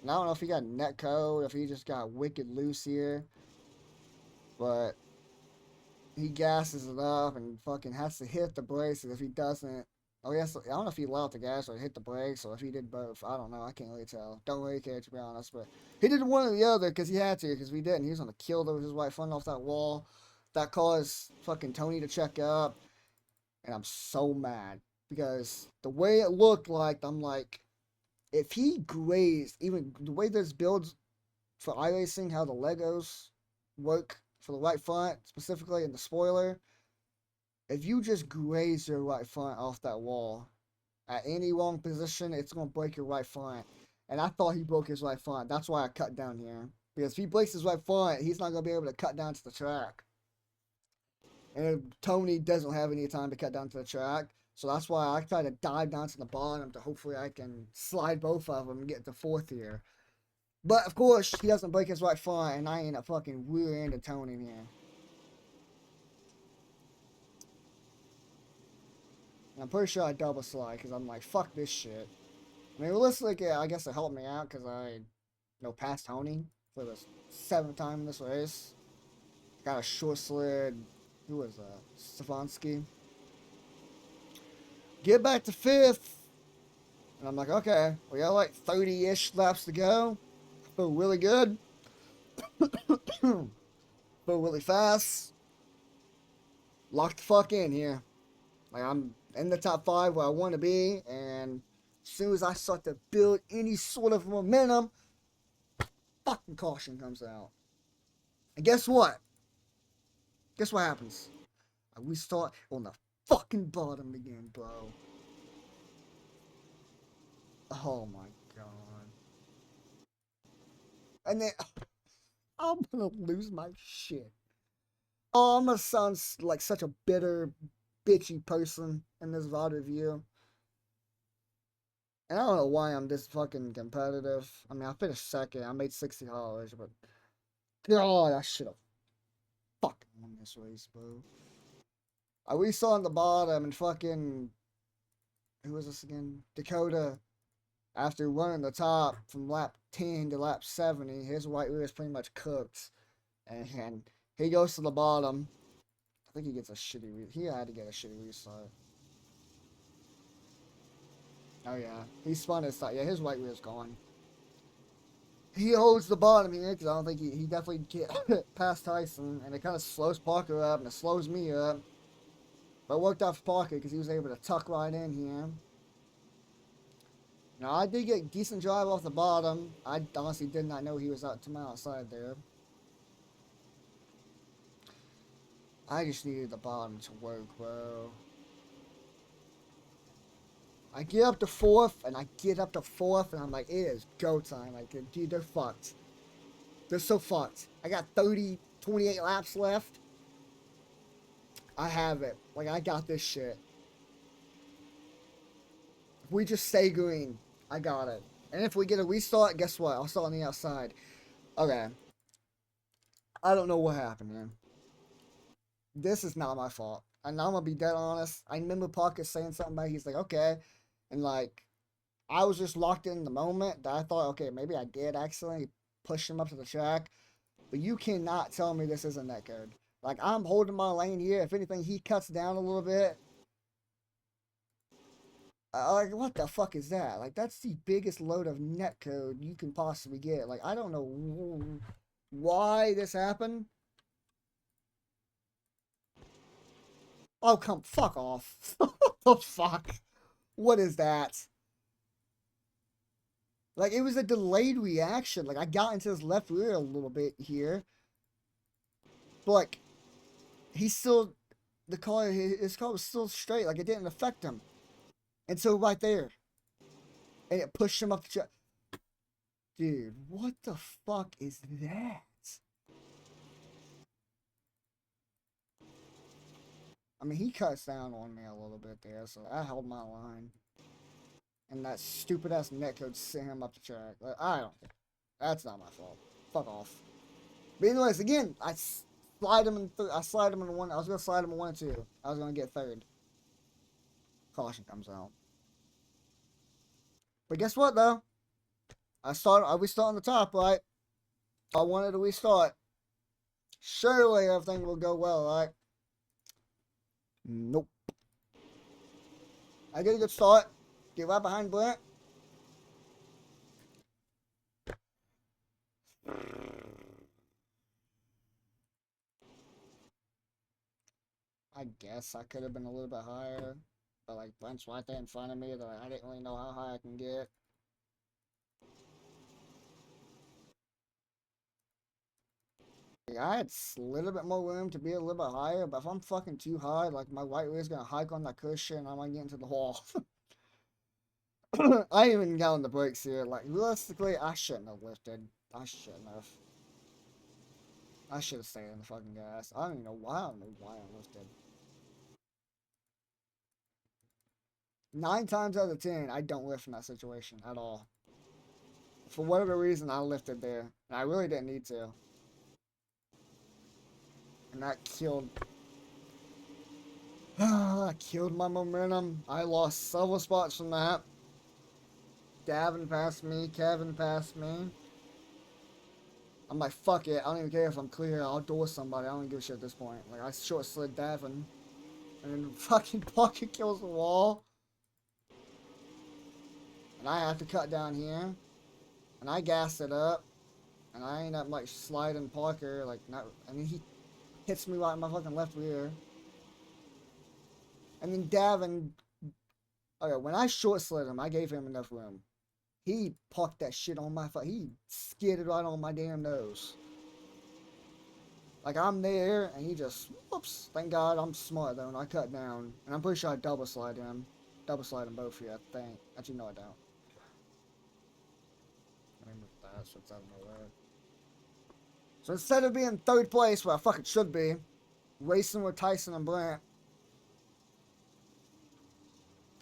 And I don't know if he got net code, if he just got wicked loose here. But he gasses it up and fucking has to hit the brakes. If he doesn't, Oh yes, I don't know if he let out the gas or hit the brakes or if he did both. I don't know. I can't really tell. Don't really care to be honest, but he did one or the other because he had to because we didn't. He was gonna kill his wife running off that wall. That caused fucking Tony to check up, and I'm so mad because the way it looked like, I'm like, if he grazed, even the way this builds for iRacing, how the Legos work for the right front specifically in the spoiler, if you just graze your right front off that wall at any wrong position, it's gonna break your right front. And I thought he broke his right front. That's why I cut down here. Because if he breaks his right front, he's not gonna be able to cut down to the track. And Tony doesn't have any time to cut down to the track. So that's why I try to dive down to the bottom to hopefully I can slide both of them and get to fourth here. But of course, he doesn't break his right front, and I end up fucking rear-ended Tony in here. And I'm pretty sure I double slide because I'm like, fuck this shit. I mean, realistically, yeah, I guess it helped me out because I, passed Tony for the seventh time in this race. Got a short slid. Who was that? Stefanski. Get back to fifth. And I'm like, okay, we got like 30-ish laps to go. Feel really good. Feel really fast. Lock the fuck in here. Like, I'm in the top 5 where I want to be. And as soon as I start to build any sort of momentum, fucking caution comes out. And guess what? Guess what happens? We start on the fucking bottom again, bro. Oh my god. And then I'm gonna lose my shit. Oh, I'm gonna sound like such a bitter, bitchy person in this VOD review. And I don't know why I'm this fucking competitive. I mean, I finished second. I made $60, but God, I should have fucking won this race, bro. We saw on the bottom and fucking who was this again? Dakota. After running the top from lap 10 to lap 70, his white rear is pretty much cooked. And he goes to the bottom. I think he gets a shitty he had to get a shitty restart. Oh yeah, he spun his side. Yeah, his white rear is gone. He holds the bottom here because I don't think he definitely get past Tyson, and it kind of slows Parker up and it slows me up. But it worked out for Parker because he was able to tuck right in here. Now, I did get decent drive off the bottom. I honestly did not know he was out to my outside there. I just needed the bottom to work, bro. I get up to fourth, and I'm like, it is go time. Like, dude, they're fucked. They're so fucked. I got 28 laps left. I have it. Like, I got this shit. If we just stay green, I got it. And if we get a restart, guess what? I'll start on the outside. Okay. I don't know what happened, man. This is not my fault. And I'm gonna be dead honest. I remember Parker saying something about he's like, okay. And like, I was just locked in the moment that I thought, okay, maybe I did accidentally push him up to the track. But you cannot tell me this isn't that good. Like, I'm holding my lane here. If anything, he cuts down a little bit. Like, what the fuck is that? Like, that's the biggest load of netcode you can possibly get. Like, I don't know why this happened. Oh, come fuck off. What the fuck? What is that? Like, it was a delayed reaction. Like, I got into his left rear a little bit here. But, like, he's still, his car was still straight. Like, it didn't affect him. And so, right there. And it pushed him up the track. Dude, what the fuck is that? I mean, he cuts down on me a little bit there, so I held my line. And that stupid ass netcode sent him up the track. Like, I don't care. That's not my fault. Fuck off. But anyways, again, I slide him in. I slide him in one. I was gonna slide him in 1 and 2. I was gonna get third. Caution comes out. But guess what though? We start on the top, right? I wanted to restart. Surely everything will go well, right? Nope. I get a good start. Get right behind Brent. I guess I could have been a little bit higher. But like Brent's right there in front of me that I didn't really know how high I can get. Like, I had a little bit more room to be a little bit higher, but if I'm fucking too high, like my right rear's gonna hike on that cushion and I might get into the wall. I ain't even got on the brakes here. Like realistically, I shouldn't have lifted. I shouldn't have. I should have stayed in the fucking gas. I don't even know why. I don't know why I lifted. 9 times out of 10, I don't lift in that situation at all. For whatever reason, I lifted there. And I really didn't need to. And that killed. Killed my momentum. I lost several spots from that. Davin passed me. Kevin passed me. I'm like, fuck it. I don't even care if I'm clear. I'll door somebody. I don't give a shit at this point. Like, I short slid Davin. And then fucking Pocket kills the wall. And I have to cut down here. And I gassed it up. And I end up like sliding Parker. Like, not. I mean, he hits me right in my fucking left rear. And then Davin. Okay, when I short slid him, I gave him enough room. He parked that shit on my foot. He skidded right on my damn nose. Like, I'm there, and he just, whoops. Thank God I'm smart, though, and I cut down. And I'm pretty sure I double slide him. Double slide them both here, I think. Actually, no, I don't. Remember that, so it's out of nowhere. So instead of being third place, where I fucking should be, racing with Tyson and Brent,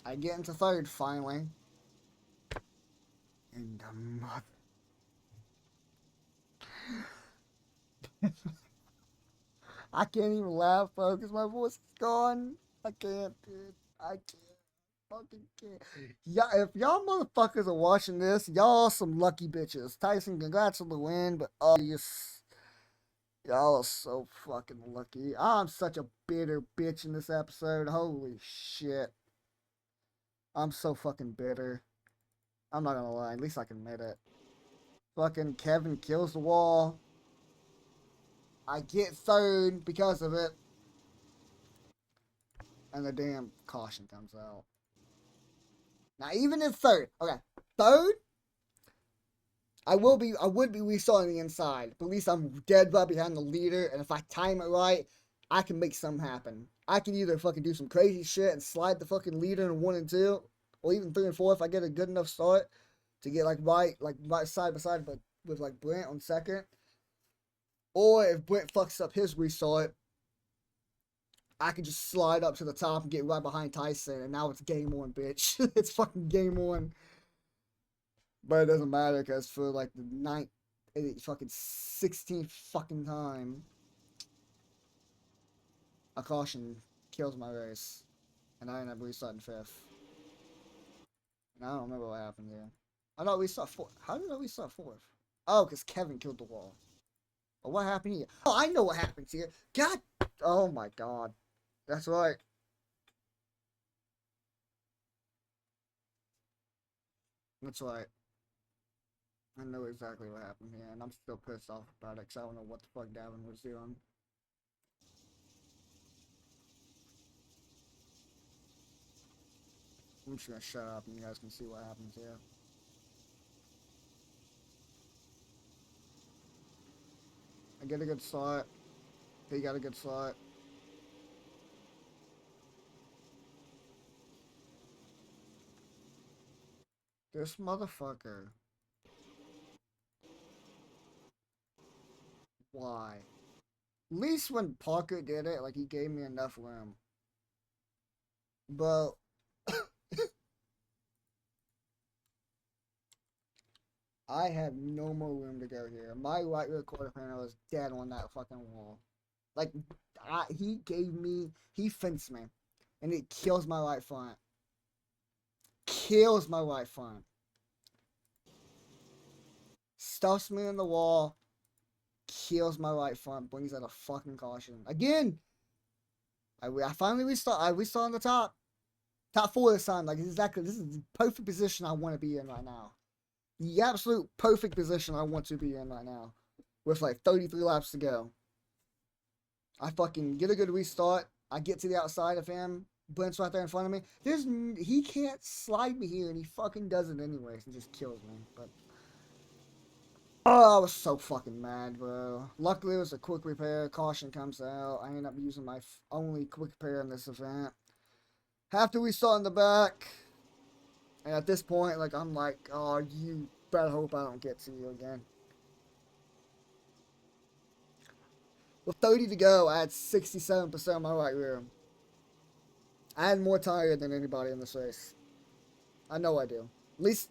I get into third, finally. And the mother... I can't even laugh, bro, because my voice is gone. I can't, dude. I can't. Fucking can't. Yeah, if y'all motherfuckers are watching this, y'all some lucky bitches. Tyson, congrats on the win, but y'all are so fucking lucky. I'm such a bitter bitch in this episode. Holy shit. I'm so fucking bitter. I'm not gonna lie, at least I can admit it. Fucking Kevin kills the wall. I get third because of it. And the damn caution comes out. Now, even in third, okay, third, I would be restarting the inside, but at least I'm dead right behind the leader, and if I time it right, I can make something happen. I can either fucking do some crazy shit and slide the fucking leader in 1 and 2, or even 3 and 4 if I get a good enough start to get like right side by side, but with like Brent on second. Or if Brent fucks up his restart, I can just slide up to the top and get right behind Tyson, and now it's game on, bitch. It's fucking game on. But it doesn't matter because for like the 16th fucking time, a caution kills my race, and I end up restarting 5th. And I don't remember what happened there. I thought we saw 4th. How did I restart 4th? Oh, because Kevin killed the wall. But what happened here? Oh, I know what happens here. God. Oh my God. That's right. That's right. I know exactly what happened here, and I'm still pissed off about it because I don't know what the fuck Davin was doing. I'm just gonna shut up and you guys can see what happens here. I get a good slot. He got a good slot. This motherfucker. Why? At least when Parker did it, like he gave me enough room. But I have no more room to go here. My right rear quarter panel is dead on that fucking wall. Like, he fenced me. And it kills my right front. Kills my right front. Stuffs me in the wall. Kills my right front. Brings out a fucking caution. Again! I finally restart. I restart on the top. Top 4 this time. Like, exactly. This is the perfect position I want to be in right now. The absolute perfect position I want to be in right now. With like 33 laps to go. I fucking get a good restart. I get to the outside of him. Brent's right there in front of me. He can't slide me here, and he fucking does it anyways. He just kills me. But oh, I was so fucking mad, bro. Luckily, it was a quick repair. Caution comes out. I end up using my only quick repair in this event. Have to restart in the back. And at this point, like, I'm like, oh, you better hope I don't get to you again. With 30 to go, I had 67% of my right rear. I had more tire than anybody in this race. I know I do. At least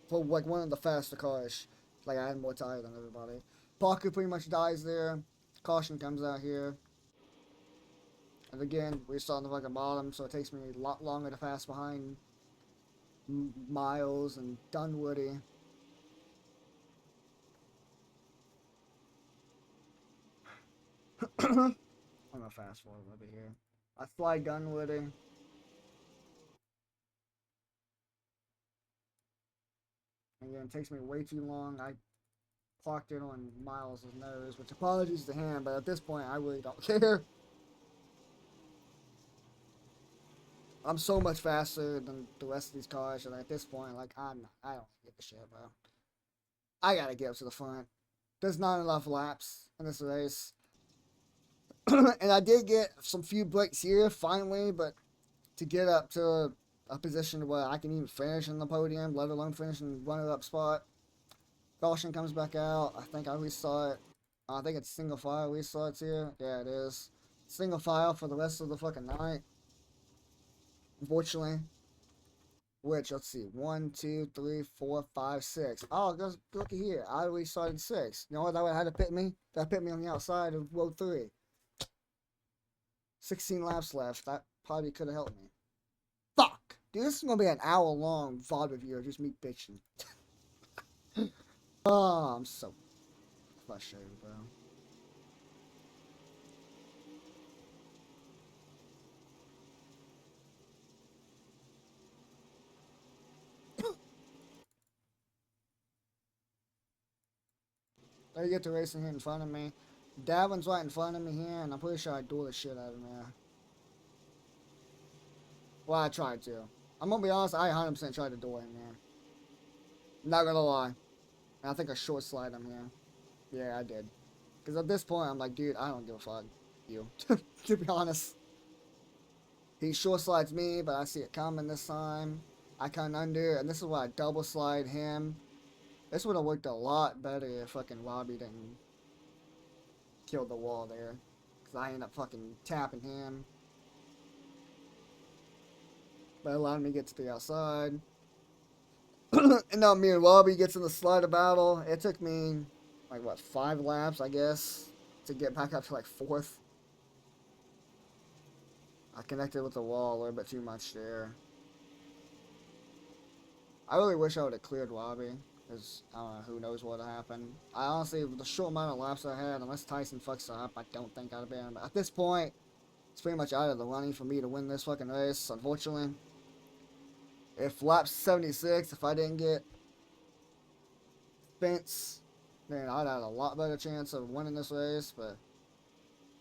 for like one of the faster cars. Like, I had more tire than everybody. Parker pretty much dies there. Caution comes out here. And again, we're starting to fucking bottom, so it takes me a lot longer to pass behind Miles and Dunwoody. I'm gonna fast forward a little bit here. I slide Dunwoody. Again, it takes me way too long. I clocked it on Miles' nose, which apologies to him, but at this point, I really don't care. I'm so much faster than the rest of these cars, and at this point, like, I don't give a shit, bro. I gotta get up to the front. There's not enough laps in this race. And I did get some few breaks here, finally, but to get up to a position where I can even finish in the podium, let alone finish in runner-up spot. Caution comes back out. I think I restart. I think it's single file restarts here. Yeah, it is. Single file for the rest of the fucking night. Unfortunately. Which, let's see. 1, 2, 3, 4, 5, 6. Oh, look here. I restarted 6. You know what? That would have had to pit me. That pit me on the outside of row 3. 16 laps left. That probably could have helped me. Fuck! Dude, this is gonna be an hour-long VOD review of just me bitching. Oh, I'm so frustrated, bro. There you get to racing here in front of me. Davin's right in front of me here, and I'm pretty sure I door the shit out of him there. Well, I tried to. I'm gonna be honest, I 100% tried to door him here. Not gonna lie. And I think I short slide him here. Yeah, I did. Because at this point, I'm like, dude, I don't give a fuck. You. To be honest. He short slides me, but I see it coming this time. I come under, and this is why I double slide him. This would have worked a lot better if fucking Robbie didn't kill the wall there. Because I end up fucking tapping him. But it allowed me to get to the outside. And now me and Robbie gets in the slider battle. It took me, like, what, 5 laps, I guess, to get back up to, like, 4th. I connected with the wall a little bit too much there. I really wish I would have cleared Robbie. Because, I don't know, who knows what happened. I honestly, with the short amount of laps I had, unless Tyson fucks up, I don't think I'd have been. But at this point, it's pretty much out of the running for me to win this fucking race, unfortunately. If lap 76, if I didn't get Spence, then I'd have a lot better chance of winning this race. But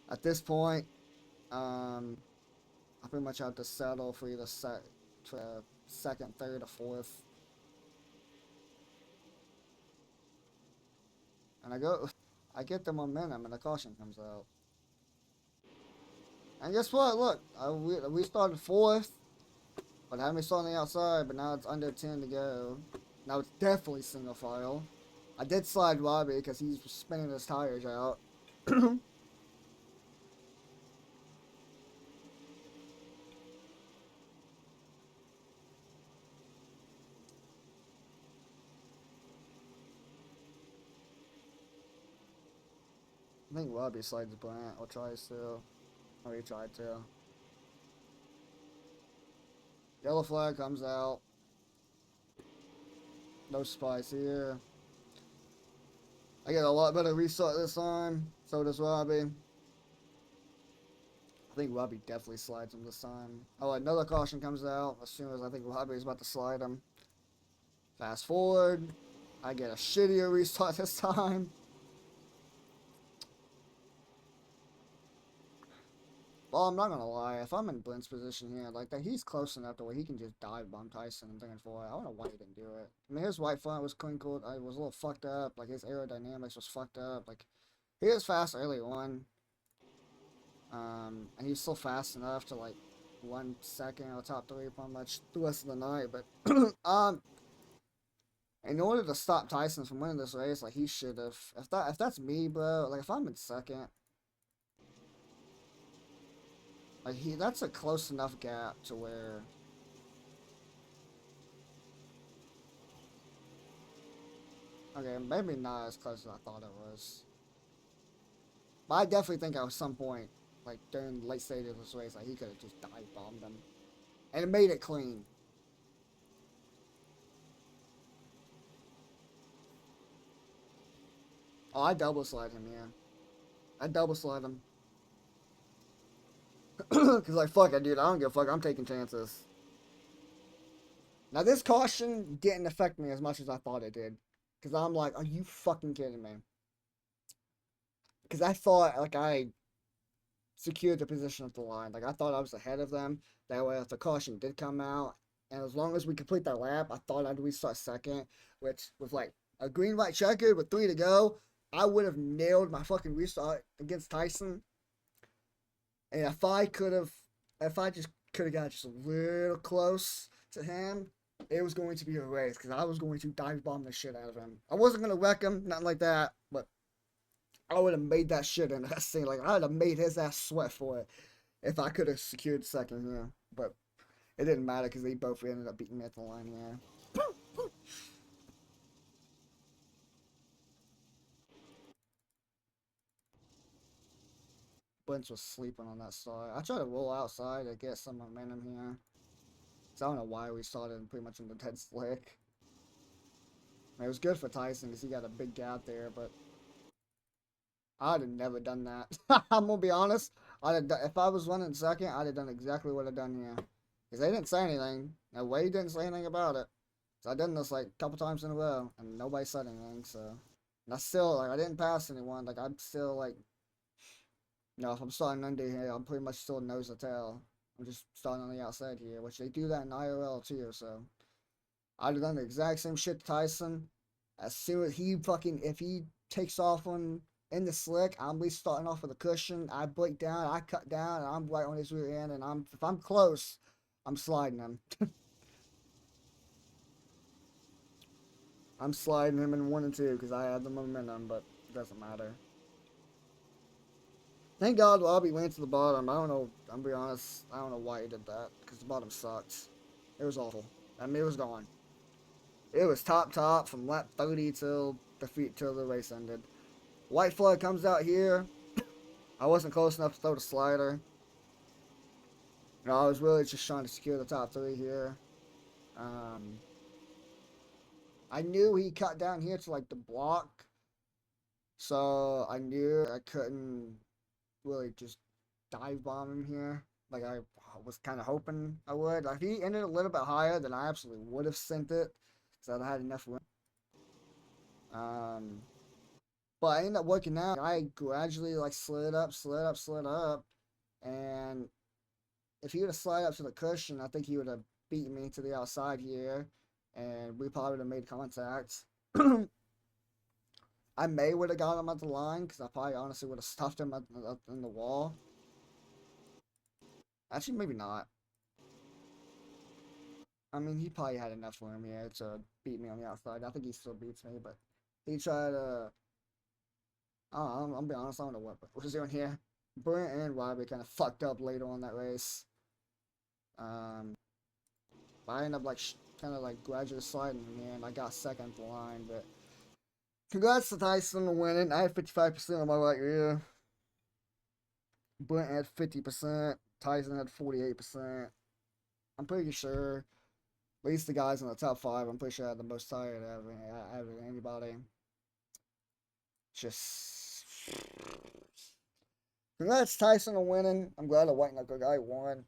at this point, I pretty much have to settle for either second, third, or fourth. And I get the momentum, and the caution comes out. And guess what? Look, we started 4th. But I had me still on the outside, but now it's under 10 to go. Now it's definitely single file. I did slide Robbie because he's spinning his tires out. I think Robbie slides Brant or tries to. Or he tried to. Yellow flag comes out. No spice here. I get a lot better restart this time. So does Robbie. I think Robbie definitely slides him this time. Oh, another caution comes out as soon as I think Robbie's about to slide him. Fast forward. I get a shittier restart this time. Well, I'm not gonna lie. If I'm in Blint's position here, like that, he's close enough to where he can just dive bomb Tyson and thinking for it. I don't know why he didn't do it. I mean, his right front was crinkled. I was a little fucked up. Like his aerodynamics was fucked up. Like he was fast early on, and he's still fast enough to like 1 second or top three pretty much the rest of the night. But in order to stop Tyson from winning this race, like he should have. If that's me, bro, like if I'm in second. Like that's a close enough gap to where okay, maybe not as close as I thought it was. But I definitely think at some point, like during the late stages of this race, like he could have just dive bombed him. And it made it clean. Oh, I double slide him, yeah. I double slide him. Cause like fuck it, dude, I don't give a fuck, I'm taking chances. Now this caution didn't affect me as much as I thought it did. Cause I'm like, are you fucking kidding me? Cause I thought like I secured the position of the line. Like I thought I was ahead of them. That way, if the caution did come out, and as long as we complete that lap, I thought I'd restart second. Which with like a green white checkered with 3 to go, I would have nailed my fucking restart against Tyson. And if I just could have got just a little close to him, it was going to be a race because I was going to dive bomb the shit out of him. I wasn't gonna wreck him, nothing like that, but I would have made that shit interesting. Like I would have made his ass sweat for it if I could have secured second here. But it didn't matter because they both ended up beating me at the line here. Bunch was sleeping on that start. I tried to roll outside to get some momentum here. So I don't know why we started pretty much in the dead slick. I mean, it was good for Tyson because he got a big gap there, but I'd have never done that. I'm gonna be honest. If I was running second, I'd have done exactly what I've done here. Because they didn't say anything. And Wade didn't say anything about it. So I done this like a couple times in a row, and nobody said anything. So, and I still like I didn't pass anyone. Like I'm still like, you know, if I'm starting under here, I'm pretty much still nose to tail. I'm just starting on the outside here, which they do that in IRL too. So I'd have done the exact same shit to Tyson. As soon as if he takes off on in the slick, I'm restarting off with a cushion. I break down, I cut down, and I'm right on his rear end. And if I'm close, I'm sliding him. I'm sliding him in 1 and 2 because I have the momentum, but it doesn't matter. Thank God Robbie went to the bottom. I don't know. I'm be honest. I don't know why he did that because the bottom sucked. It was awful. I mean, it was gone. It was top from lap 30 till the race ended. White flag comes out here. I wasn't close enough to throw the slider. You know, I was really just trying to secure the top 3 here. I knew he cut down here to like the block, so I knew I couldn't really just dive bomb him here. Like I was kind of hoping I would. Like, if he ended a little bit higher, then I absolutely would have sent it, because I had enough room. But I ended up working out. I gradually like slid up, and if he would have slid up to the cushion, I think he would have beat me to the outside here, and we probably would have made contact. I would have got him at the line because I probably honestly would have stuffed him in the wall. Actually, maybe not. I mean, he probably had enough for him here to beat me on the outside. I think he still beats me, but he tried to. I'm gonna be honest, I don't know what was doing here. Brent and Robbie kind of fucked up later on that race. But I ended up like kind of like gradually sliding in here, and I got second at the line. But congrats to Tyson on winning. I had 55% on my right rear. Brent had 50%. Tyson had 48%. I'm pretty sure, at least the guys in the top 5, I'm pretty sure I had the most tire out of anybody. Just Congrats, Tyson, on winning. I'm glad the white knuckle guy won.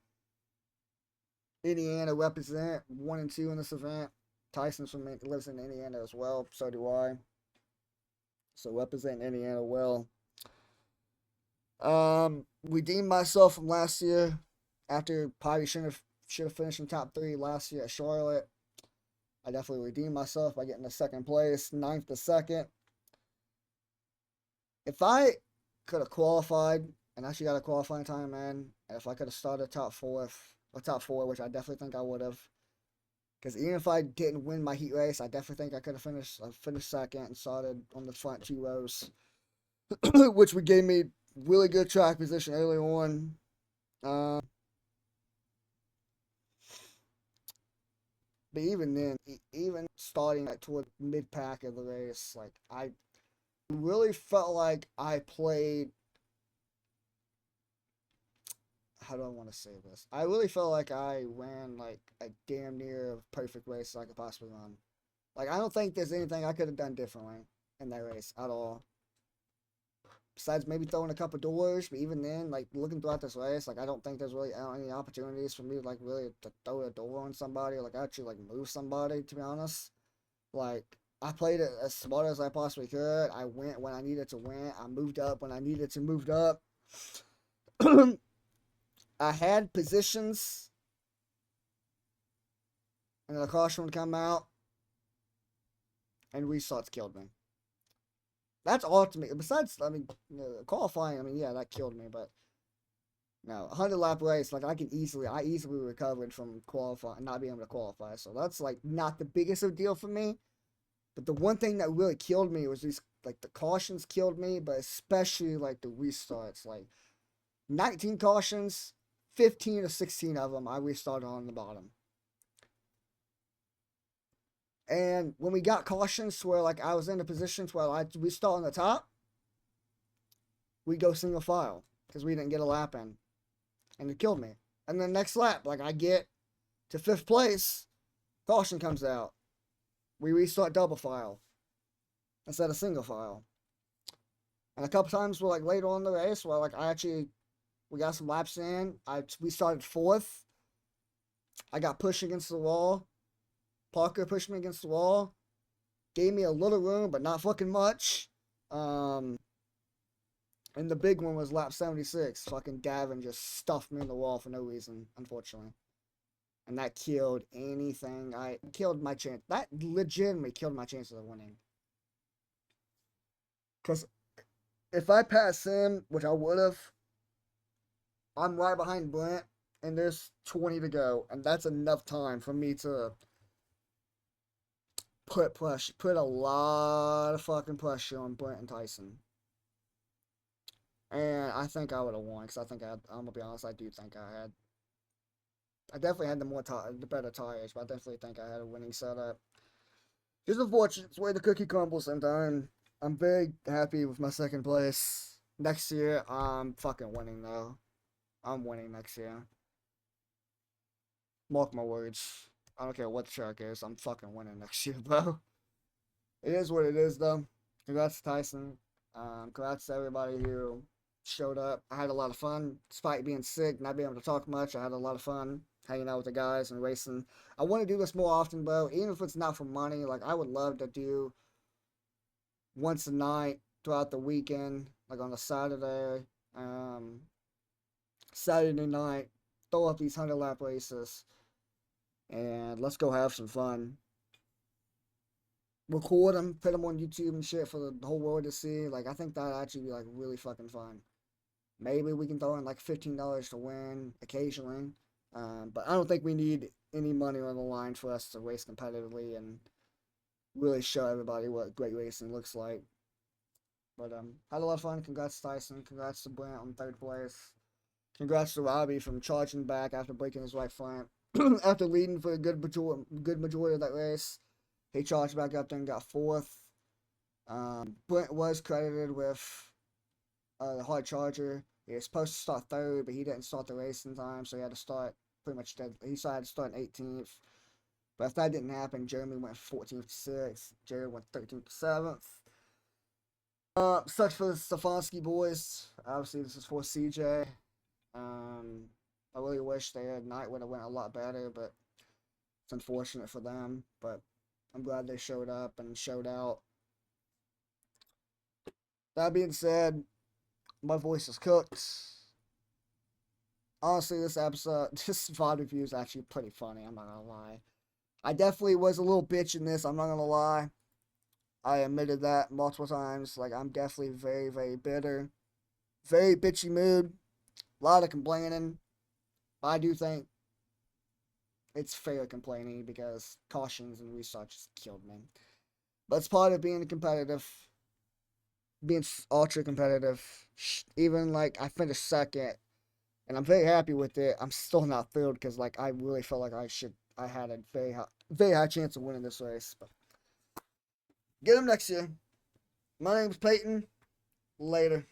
Indiana represent 1 and 2 in this event. Tyson's from lives in Indiana as well. So do I. So representing Indiana well. Redeemed myself from last year after probably should have finished in top 3 last year at Charlotte. I definitely redeemed myself by getting the second place, 9th to 2nd. If I could have qualified and actually got a qualifying time in, and if I could have started top 4, which I definitely think I would have, because even if I didn't win my heat race, I definitely think I could have finished second and started on the front 2 rows, which would give me really good track position early on. But even then, even starting like toward mid pack of the race, like I really felt like I played. How do I want to say this? I really felt like I ran like a damn near perfect race I could possibly run. Like I don't think there's anything I could have done differently in that race at all. Besides maybe throwing a couple doors, but even then, like looking throughout this race, like I don't think there's really any opportunities for me to like really to throw a door on somebody, or like actually like move somebody. To be honest, like I played it as smart as I possibly could. I went when I needed to win. I moved up when I needed to move up. I had positions, and then the caution would come out, and restarts killed me. That's ultimate. Besides, I mean, qualifying. I mean, yeah, that killed me. But no, 100 lap race. Like I easily recovered from qualifying, not being able to qualify. So that's like not the biggest of a deal for me. But the one thing that really killed me was these, like the cautions killed me, but especially like the restarts. Like 19 cautions, 15 or 16 of them I restarted on the bottom. And when we got cautions where like I was in a position where we start on the top, we go single file because we didn't get a lap in, and it killed me. And then next lap, like I get to 5th place, caution comes out, we restart double file instead of single file. And a couple times we're like later on in the race where like we got some laps in. We started 4th. I got pushed against the wall. Parker pushed me against the wall. Gave me a little room, but not fucking much. And the big one was lap 76. Fucking Gavin just stuffed me in the wall for no reason, unfortunately. And that killed anything. Killed my chance. That legitimately killed my chances of winning. Because if I pass him, which I would have, I'm right behind Brent, and there's 20 to go. And that's enough time for me to put a lot of fucking pressure on Brent and Tyson. And I think I would have won, because I think I'm gonna be honest, I do think I definitely had the better tires, but I definitely think I had a winning setup. Just unfortunate, it's the way the cookie crumbles sometimes. I'm very happy with my second place. Next year, I'm fucking winning though. I'm winning next year. Mark my words. I don't care what the track is. I'm fucking winning next year, bro. It is what it is, though. Congrats to Tyson. Congrats to everybody who showed up. I had a lot of fun. Despite being sick, not being able to talk much, I had a lot of fun hanging out with the guys and racing. I want to do this more often, bro. Even if it's not for money, like I would love to do once a night throughout the weekend, like on a Saturday, Saturday night, throw up these 100 lap races, and let's go have some fun. Record them, put them on YouTube and shit for the whole world to see. Like I think that'd actually be like really fucking fun. Maybe we can throw in like $15 to win occasionally. But I don't think we need any money on the line for us to race competitively and really show everybody what great racing looks like. But had a lot of fun. Congrats to Tyson. Congrats to Brent on 3rd place. Congrats to Robbie from charging back after breaking his right front. After leading for a good majority of that race, he charged back up there and got 4th. Brent was credited with the hard charger. He was supposed to start 3rd, but he didn't start the race in time, so he had to start pretty much dead. He decided to start in 18th. But if that didn't happen, Jeremy went 14th to 6th. Jared went 13th to 7th. Sucks for the Stefanski boys. Obviously, this is for CJ. I really wish their night would have went a lot better, but it's unfortunate for them. But I'm glad they showed up and showed out. That being said, my voice is cooked. Honestly, this VOD review is actually pretty funny. I'm not gonna lie. I definitely was a little bitch in this. I'm not gonna lie. I admitted that multiple times. Like, I'm definitely very, very bitter. Very bitchy mood. A lot of complaining. But I do think it's fair complaining because cautions and restarts just killed me. But it's part of being competitive. Being ultra competitive. Even, like, I finished second. And I'm very happy with it. I'm still not thrilled because, like, I really felt like I had a very high chance of winning this race. But get him next year. My name's Peyton. Later.